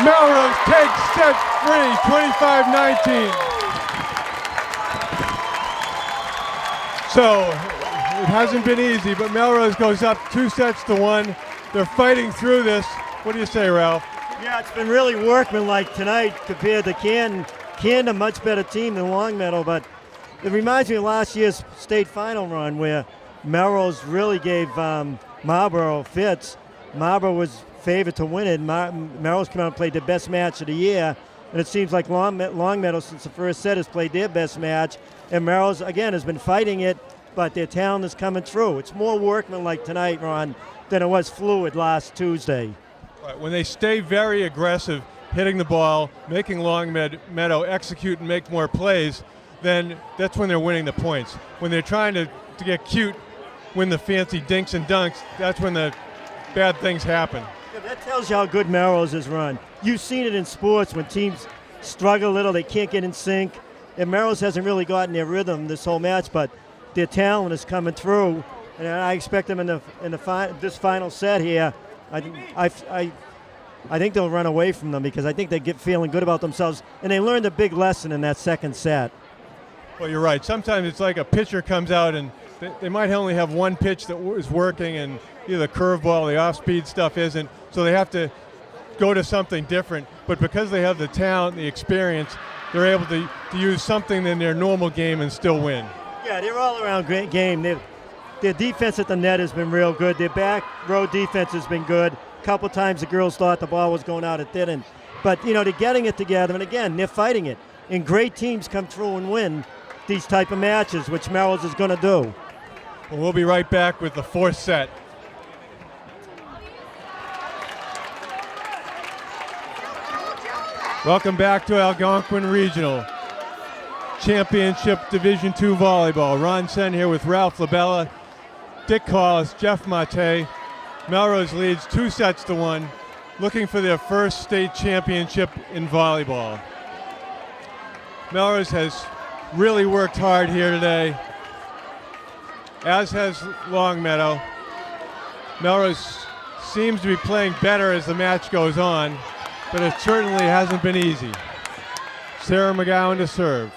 Melrose takes set free, 25-19. So it hasn't been easy, but Melrose goes up 2-1. They're fighting through this. What do you say, Ralph? Yeah, it's been really workmanlike tonight compared to Canton. Canton, a much better team than Longmeadow, but it reminds me of last year's state final run where Melrose really gave Marlborough fits. Marlborough was favored to win it. Melrose came out and played their best match of the year, and it seems like Longmeadow, since the first set, has played their best match, and Melrose, again, has been fighting it, but their talent is coming through. It's more workmanlike tonight, Ron, than it was fluid last Tuesday. Right, when they stay very aggressive, hitting the ball, making Longmeadow execute and make more plays, then that's when they're winning the points. When they're trying to get cute, win the fancy dinks and dunks, that's when the bad things happen. Yeah, that tells you how good Melrose has run. You've seen it in sports when teams struggle a little, they can't get in sync. And Melrose hasn't really gotten their rhythm this whole match, but their talent is coming through. And I expect them in this final set here. I think they'll run away from them because I think they get feeling good about themselves. And they learned a big lesson in that second set. Well, you're right. Sometimes it's like a pitcher comes out and they might only have one pitch that is working, and either the curveball, the off-speed stuff isn't. So they have to go to something different. But because they have the talent, the experience, they're able to use something in their normal game and still win. Yeah, they're all around great game. Their defense at the net has been real good. Their back row defense has been good. A couple times the girls thought the ball was going out, it didn't. But, they're getting it together, and again, they're fighting it. And great teams come through and win these type of matches, which Melrose is going to do. Well, we'll be right back with the fourth set. Welcome back to Algonquin Regional Championship Division II Volleyball. Ron Sen here with Ralph Labella, Dick Collis, Jeff Mate. Melrose leads 2-1, looking for their first state championship in volleyball. Melrose has really worked hard here today, as has Longmeadow. Melrose seems to be playing better as the match goes on, but it certainly hasn't been easy. Sarah McGowan to serve.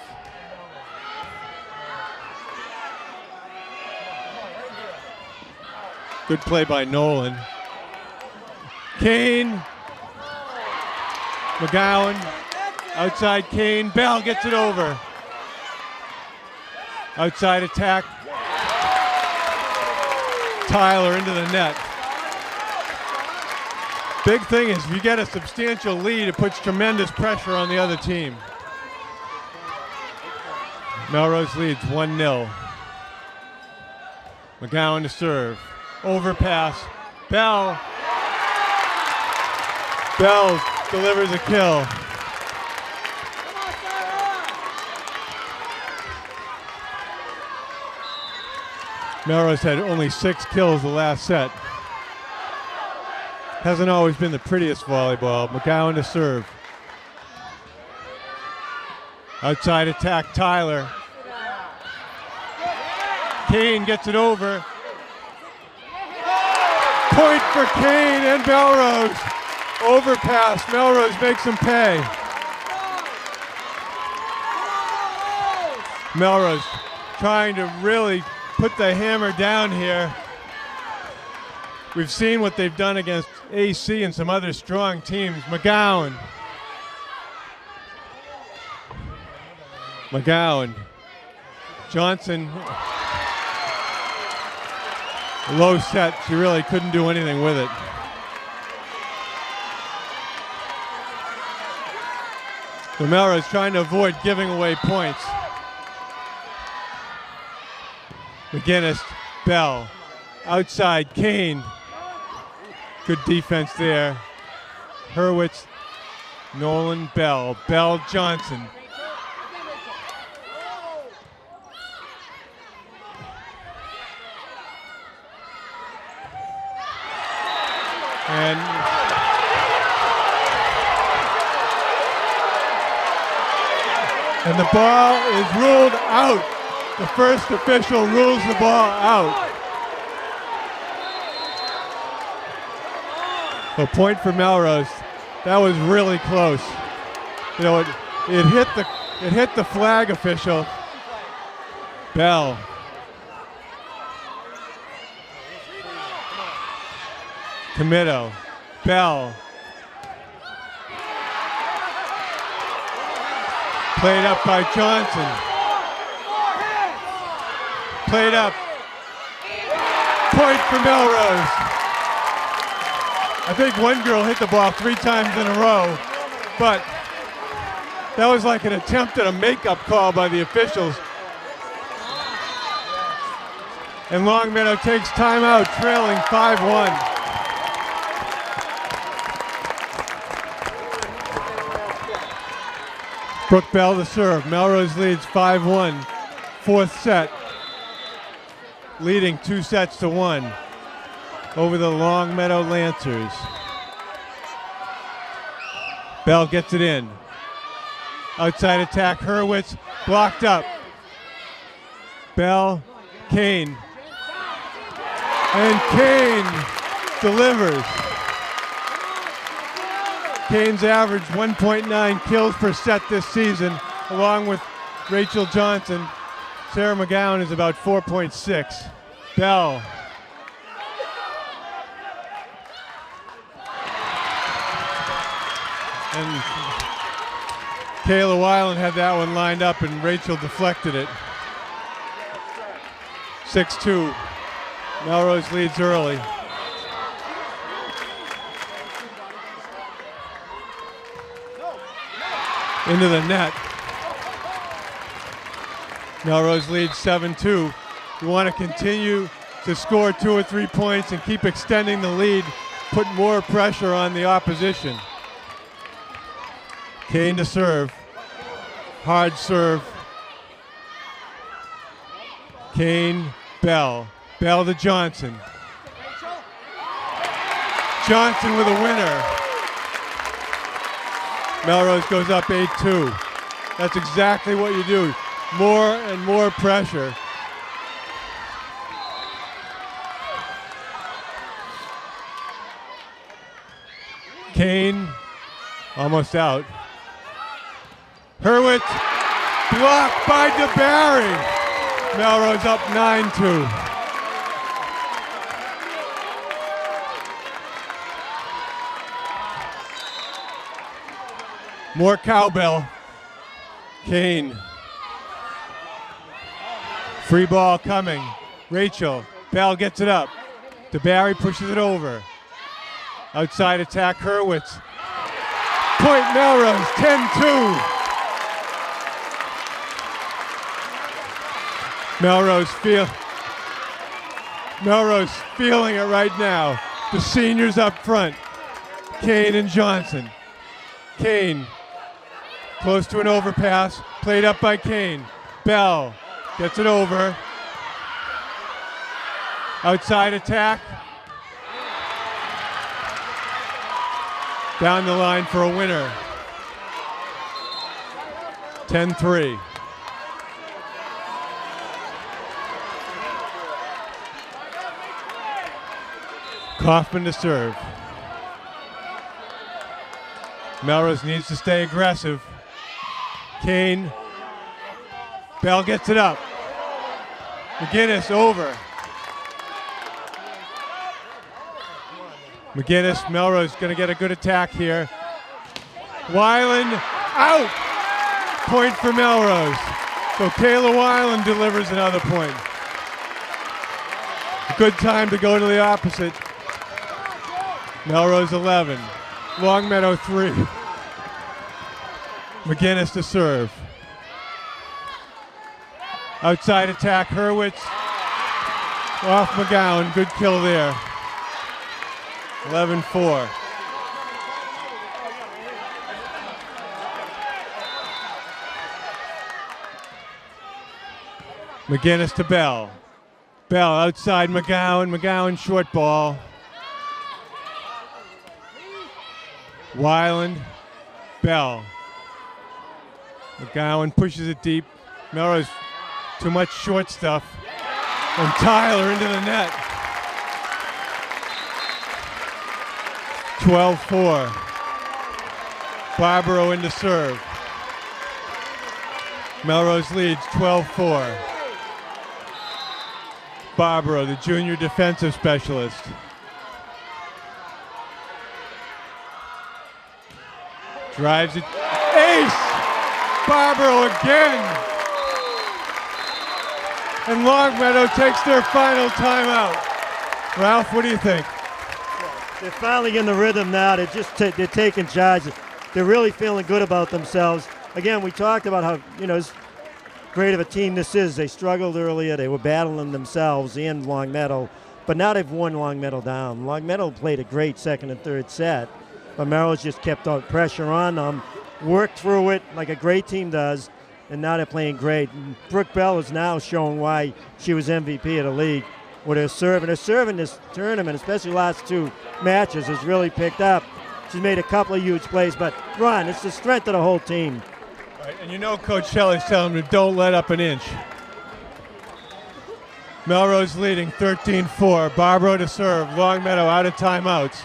Good play by Nolan. Kane. McGowan. Outside Kane. Bell gets it over. Outside attack. Tyler into the net. Big thing is if you get a substantial lead, it puts tremendous pressure on the other team. Melrose leads 1-0. McGowan to serve. Overpass. Bell. Bell delivers a kill. Melrose had only 6 kills the last set. Hasn't always been the prettiest volleyball. McGowan to serve. Outside attack, Tyler. Kane gets it over. Point for Kane and Melrose. Overpass. Melrose makes them pay. Melrose trying to really put the hammer down here. We've seen what they've done against AC and some other strong teams. McGowan. Johnson. Low set. She really couldn't do anything with it. So Melrose trying to avoid giving away points. McGinnis, Bell, outside, Kane. Good defense there. Hurwitz, Nolan, Bell, Johnson. And the ball is ruled out. The first official rules the ball out. A point for Melrose. That was really close. You know, it hit the flag official. Bell. Committo. Bell. Played up by Johnson. Played up. Point for Melrose. I think one girl hit the ball 3 times in a row, but that was like an attempt at a makeup call by the officials. And Longmeadow takes timeout, trailing 5-1. Brooke Bell to serve. Melrose leads 5-1. 4th set. Leading 2-1 over the Longmeadow Lancers. Bell gets it in. Outside attack, Hurwitz blocked up. Bell, Kane. And Kane delivers. Kane's averaged 1.9 kills per set this season, along with Rachel Johnson. Sarah McGowan is about 4.6. Bell. And Kayla Weiland had that one lined up and Rachel deflected it. 6-2. Melrose leads early. Into the net. Melrose leads 7-2. You want to continue to score 2 or 3 points and keep extending the lead, put more pressure on the opposition. Kane to serve. Hard serve. Kane, Bell. Bell to Johnson. Johnson with a winner. Melrose goes up 8-2. That's exactly what you do. More and more pressure. Kane, almost out. Hurwitz, blocked by DeBarry. Melrose up 9-2. More cowbell. Kane. Free ball coming. Rachel. Bell gets it up. DeBarry pushes it over. Outside attack, Hurwitz. Point Melrose, 10-2. Melrose feeling it right now. The seniors up front. Kane and Johnson. Kane, close to an overpass, played up by Kane. Bell gets it over. Outside attack. Down the line for a winner. 10-3. Kaufman to serve. Melrose needs to stay aggressive. Kane. Bell gets it up. McGinnis over. McGinnis, Melrose going to get a good attack here. Weiland out. Point for Melrose. So Kayla Weiland delivers another point. A good time to go to the opposite. Melrose 11. Longmeadow 3. McGinnis to serve. Outside attack, Hurwitz. Off McGowan, good kill there. 11-4. McGinnis to Bell. Bell outside McGowan. McGowan short ball. Weiland. Bell. McGowan pushes it deep. Melrose too much short stuff. And Tyler into the net. 12-4. Barbaro into serve. Melrose leads 12-4. Barbaro, the junior defensive specialist. Drives it. Ace! Barbaro again! And Longmeadow takes their final timeout. Ralph, what do you think? They're finally in the rhythm now. They're taking charge. They're really feeling good about themselves. Again, we talked about how, as great of a team this is. They struggled earlier. They were battling themselves and Longmeadow. But now they've worn Longmeadow down. Longmeadow played a great second and third set. But Melrose just kept out pressure on them, worked through it like a great team does, and now they're playing great. And Brooke Bell is now showing why she was MVP of the league with her serve. And her serve in this tournament, especially last two matches, has really picked up. She's made a couple of huge plays, but Ron, it's the strength of the whole team. Right, and Coach Shelley's telling them, don't let up an inch. Melrose leading 13-4. Barbaro to serve. Longmeadow out of timeouts.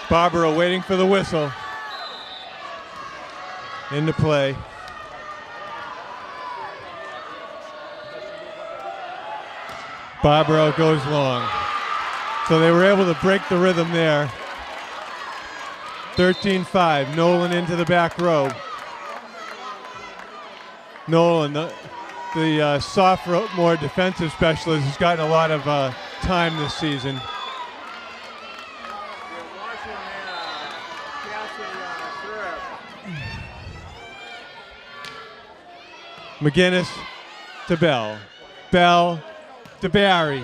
Barbaro waiting for the whistle. Into play. Barbaro goes long. So they were able to break the rhythm there. 13-5. Nolan into the back row. Nolan, the sophomore defensive specialist, has gotten a lot of time this season. McGinnis to Bell. Bell to Barry.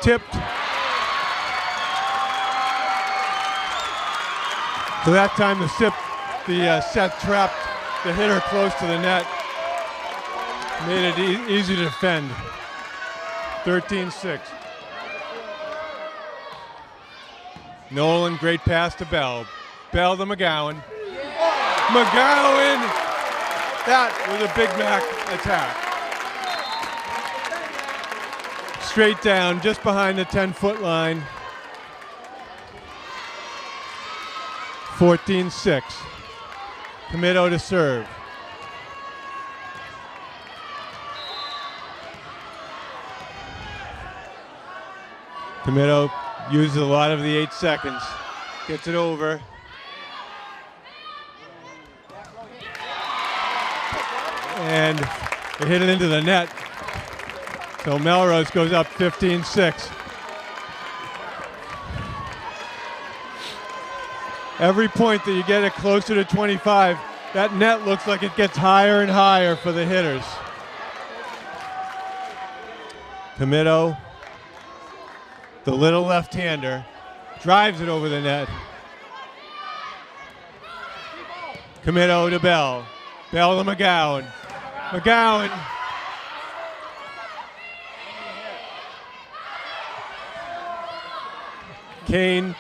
Tipped. So that time the set trapped the hitter close to the net. Made it easy to defend. 13-6. Nolan, great pass to Bell. Bell to McGowan. McGowan! That was a Big Mac attack. Straight down, just behind the 10-foot line. 14-6. Comito to serve. Comito uses a lot of the 8 seconds. Gets it over. And they hit it into the net. So Melrose goes up 15-6. Every point that you get it closer to 25, that net looks like it gets higher and higher for the hitters. Comito, the little left-hander, drives it over the net. Committo to Bell. Bell to McGowan. McGowan. Kane.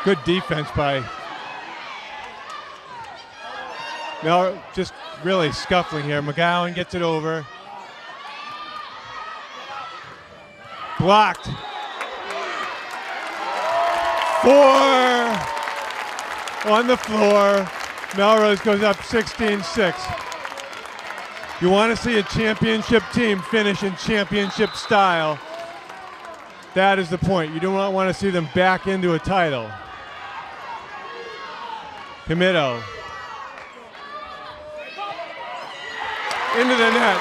Good defense by Mel, just really scuffling here. McGowan gets it over. Blocked. 4 on the floor. Melrose goes up 16-6. You want to see a championship team finish in championship style. That is the point. You do not want to see them back into a title. Committo. Into the net.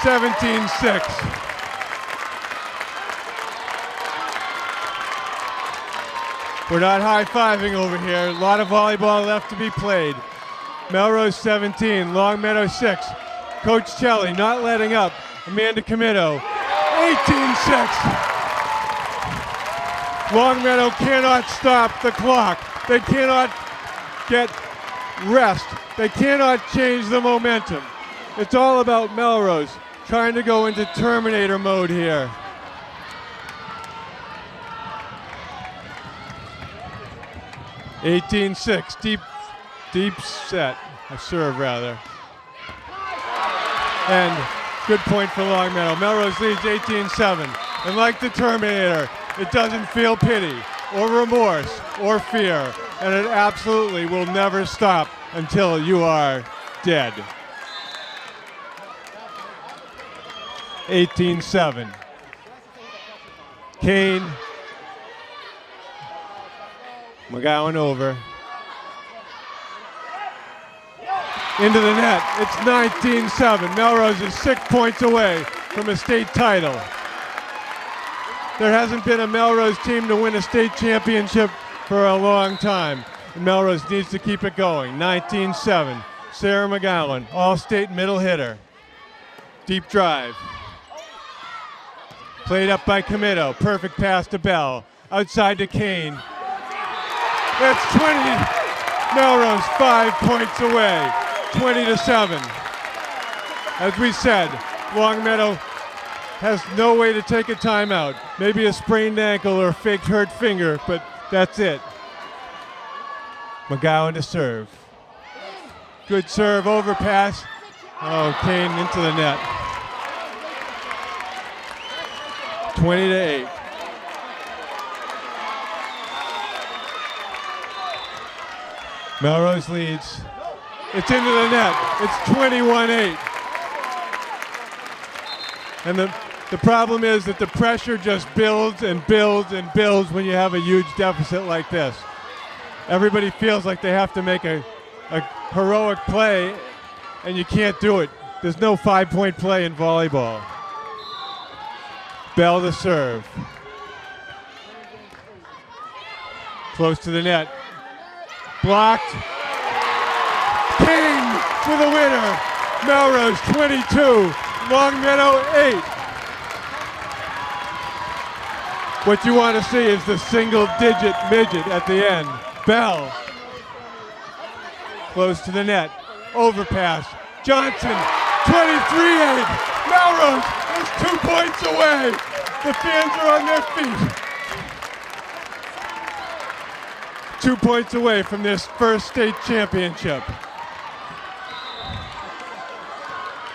17-6. We're not high-fiving over here. A lot of volleyball left to be played. Melrose 17, Longmeadow 6. Coach Chelly not letting up. Amanda Committo, 18-6. Longmeadow cannot stop the clock. They cannot get rest. They cannot change the momentum. It's all about Melrose trying to go into Terminator mode here. (18-6), deep set, a serve rather. And good point for Longmeadow. Melrose leads 18-7. And like the Terminator, it doesn't feel pity or remorse or fear. And it absolutely will never stop until you are dead. 18-7. Kane. McGowan over. Into the net. It's 19-7. Melrose is 6 points away from a state title. There hasn't been a Melrose team to win a state championship for a long time. And Melrose needs to keep it going. 19-7. Sarah McGowan, all-state middle hitter. Deep drive. Played up by Committo. Perfect pass to Bell. Outside to Kane. That's 20. Melrose 5 points away. 20-7. As we said, Longmeadow has no way to take a timeout. Maybe a sprained ankle or a fake hurt finger, but that's it. McGowan to serve. Good serve, overpass. Oh, Kane into the net. 20-8. Melrose leads. It's into the net. It's 21-8. And the problem is that the pressure just builds and builds and builds when you have a huge deficit like this. Everybody feels like they have to make a heroic play, and you can't do it. There's no 5-point play in volleyball. Bell to serve. Close to the net. Blocked. King for the winner. Melrose 22, Longmeadow 8. What you want to see is the single-digit midget at the end. Bell. Close to the net. Overpass. Johnson, 23-8. Melrose is 2 points away. The fans are on their feet. 2 points away from this first state championship.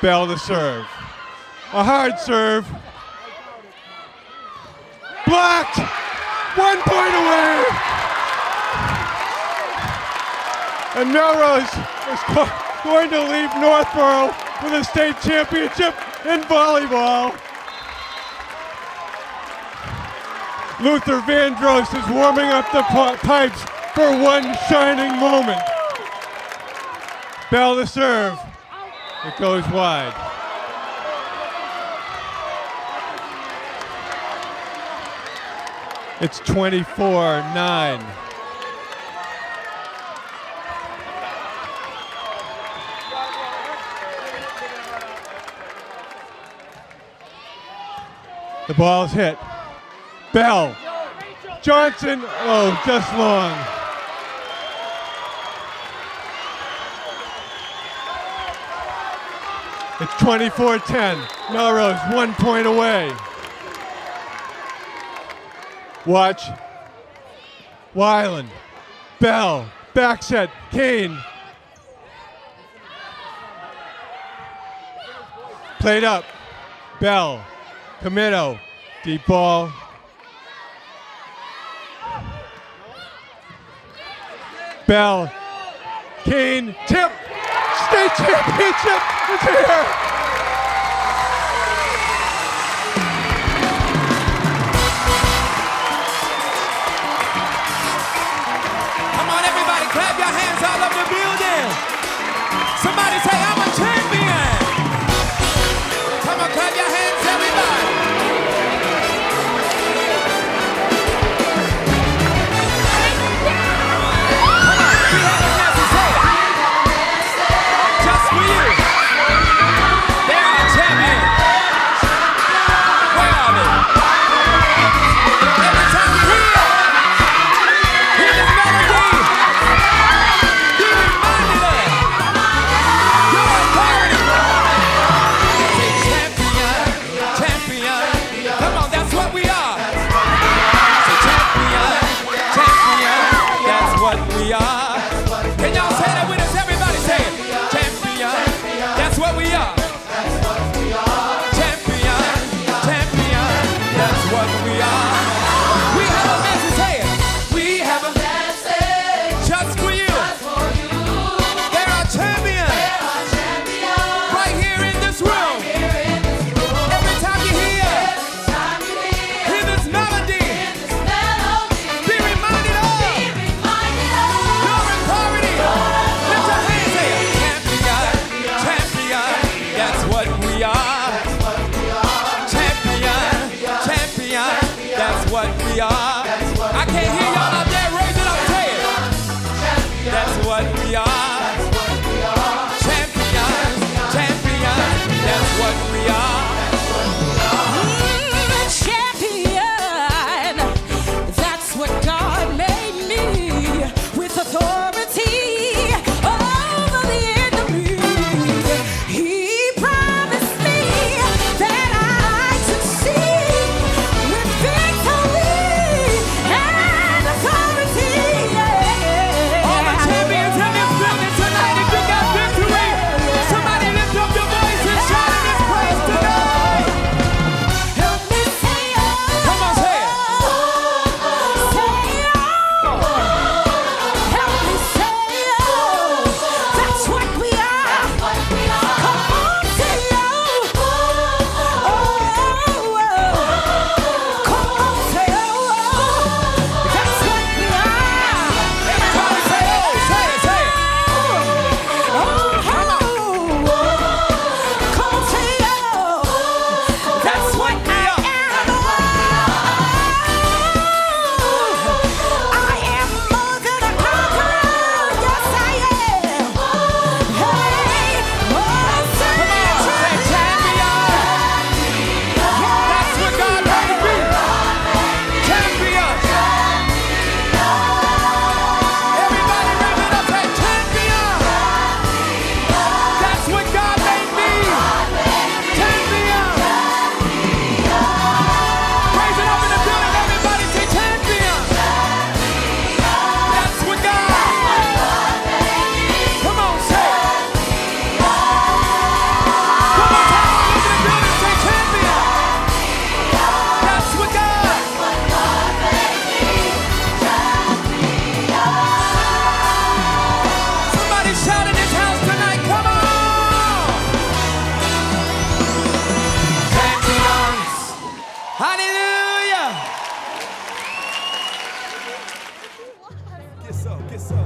Bell to serve. A hard serve. Blocked! 1 point away! And Melrose is going to leave Northborough with a state championship in volleyball. Luther Vandross is warming up the pipes for one shining moment. Bell to serve. It goes wide. It's 24-9. The ball's hit. Bell. Johnson, oh, just long. It's 24-10. Melrose 1 point away. Watch. Weiland. Bell. Back set. Kane. Played up. Bell. Comito. Deep ball. Bell. Kane. Tip. State championship is here. Come on, everybody, clap your hands all over the building. Somebody say, I'm a champion. Come on, clap your hands, everybody. Come on, we have a message. Say it. Just for you. There are champions. Where are they? Every time you hear this melody, be reminded of your authority. Say champion, champion. Come on, that's what we are. Say champion, champion. That's what we are. Can y'all say that with us? Everybody say it. Champion, that's what we are. Champion, champion. That's what we are. We have a message. Say it. We have a message just for you. There are champions right here in this room. Every time you hear this melody, be reminded of your authority. Lift your hands, say it. Champion, champion, that's what we are. Champion, champion, that's what we are. I can't hear y'all out there, raise it up, say it. That's what we are. Champion, champion, that's what we are. Champion, that's what God made me, with authority over the enemy. He promised me that I'd succeed with victory and authority. All the champions in this building tonight, if you got victory, somebody lift up your voice and shout in this place tonight. Help me say oh. Come on, say it. Say oh. Help me say oh. That's what we are. Come on, say oh. Come on, say oh. That's what we are. Everybody say oh, say it, say it. Come on, say oh. That's what I am. I am more than a conqueror. Yes, I am. Hey, oh, say Say champion. That's what God made me. Champion. Everybody raise it up, say champion. That's what God made me. Champion. Raise it up in the building, everybody say champion. That's what God. Come on, say it. Come on, time in the building, say champion. That's what God. Somebody shout in this house tonight, come on! Champions! Hallelujah!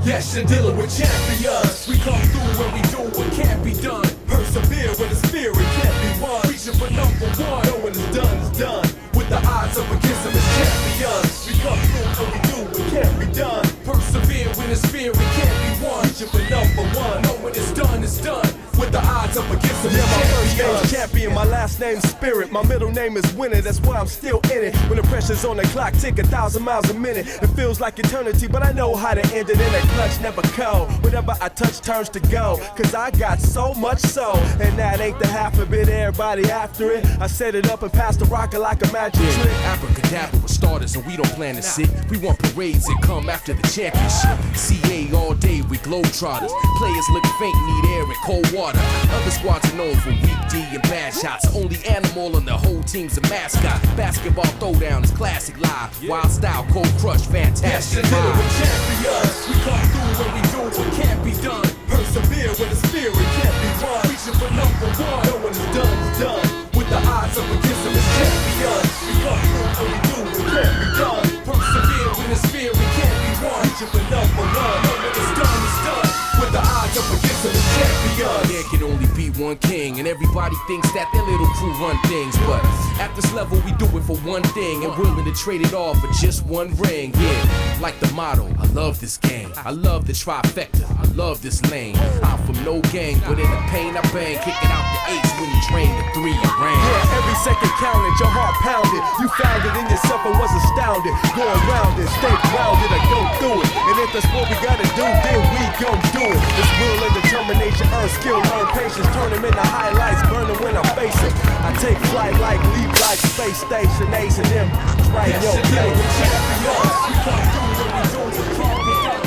Yes, you're dealing with champions. We come through when we do what can't be done. Persevere when the spirit can't be won. Reaching for number one. Know when it's done, it's done. With the odds up against them as champions. We come through when we do what can't be done. Persevere when the spirit can't be won. Reaching for number one. Know when it's done, it's done. With with the odds up against them. Yeah, my first name's champion, my last name's Spirit. My middle name is Winner, that's why I'm still in it. When the pressure's on the clock, tick 1,000 miles a minute. It feels like eternity, but I know how to end it. In a clutch, never cold. Whatever I touch turns to gold. Cause I got so much soul, and that ain't the half of it. Everybody after it. I set it up and passed the rocket like a magic trick. Abracadabra with starters, and we don't plan to sit. We want parades that come after the championship. CA all day with globetrotters. Players look faint, need air and cold water. Other squads are known for weak D and bad shots. Only animal on the whole team's a mascot. Basketball throwdown is classic live. Wild style, cold crush, fantastic Yes, vibe. we're champions. We come through when we do what can't be done. Persevere with the spirit, can't be won. Reaching for number one. No one is done is done. With the odds up against them as champions. We come through when we do what can't be done. Persevere with the spirit, can't be won. Reaching for number one. No one is done is done. With the odds up against them as champions. There can only be one king, and everybody thinks that their little crew run things. But at this level, we do it for one thing, and willing to trade it all for just one ring. Yeah, like the motto, I love this game. I love the trifecta, I love this lane. I'm from no gang, but in the pain I bang, kicking out the ace when you train the three and ran. Yeah, every second counted, your heart pounded. You found it in yourself and was astounded. Going round it, stay grounded, I go through it. And if that's what we gotta do, then we gon' do it. It's will and determination, earn skill, learn patience. Turn them into highlights, burn them when I face it. I take flight like leap like space station, Ace and them. Right, yo, play with champions. We come through when we do what can't be done.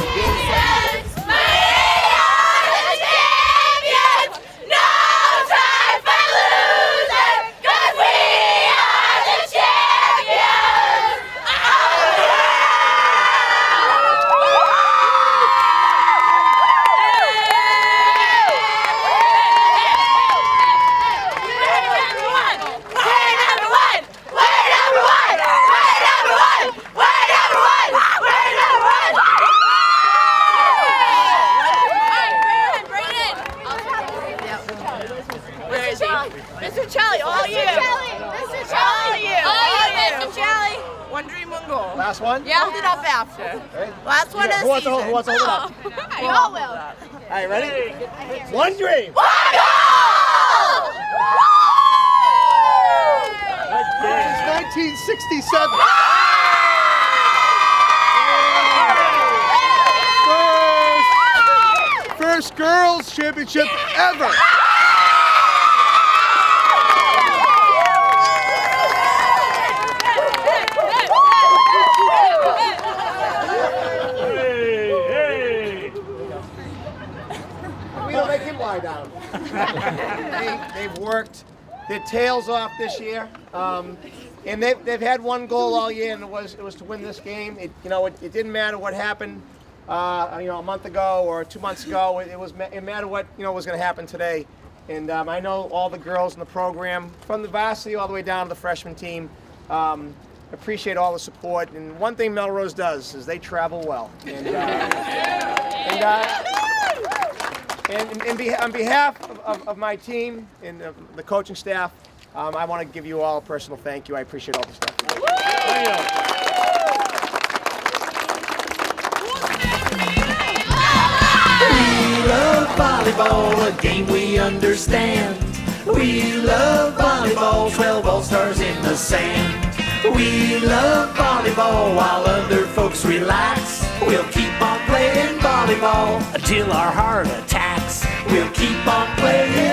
Mr. Charlie, all you. Mr. Charlie, all you. Mr. Charlie. One dream, one goal. Last one? Yeah. Hold it up after. Last one of the Who wants to season. hold it up? We all will. All right, ready? One dream. One goal! It's 1967. First girls championship ever. Make him lie down. They've worked their tails off this year, and they've had one goal all year, and it was to win this game. It didn't matter what happened, a month ago or 2 months ago. It mattered what was going to happen today. And I know all the girls in the program, from the varsity all the way down to the freshman team, appreciate all the support. And one thing Melrose does is they travel well. And on behalf of my team and the coaching staff, I want to give you all a personal thank you. I appreciate all the stuff. We love volleyball, a game we understand. We love volleyball, 12 all-stars in the sand. We love volleyball while other folks relax. We'll keep on playing volleyball until our heart attacks. We'll keep on playing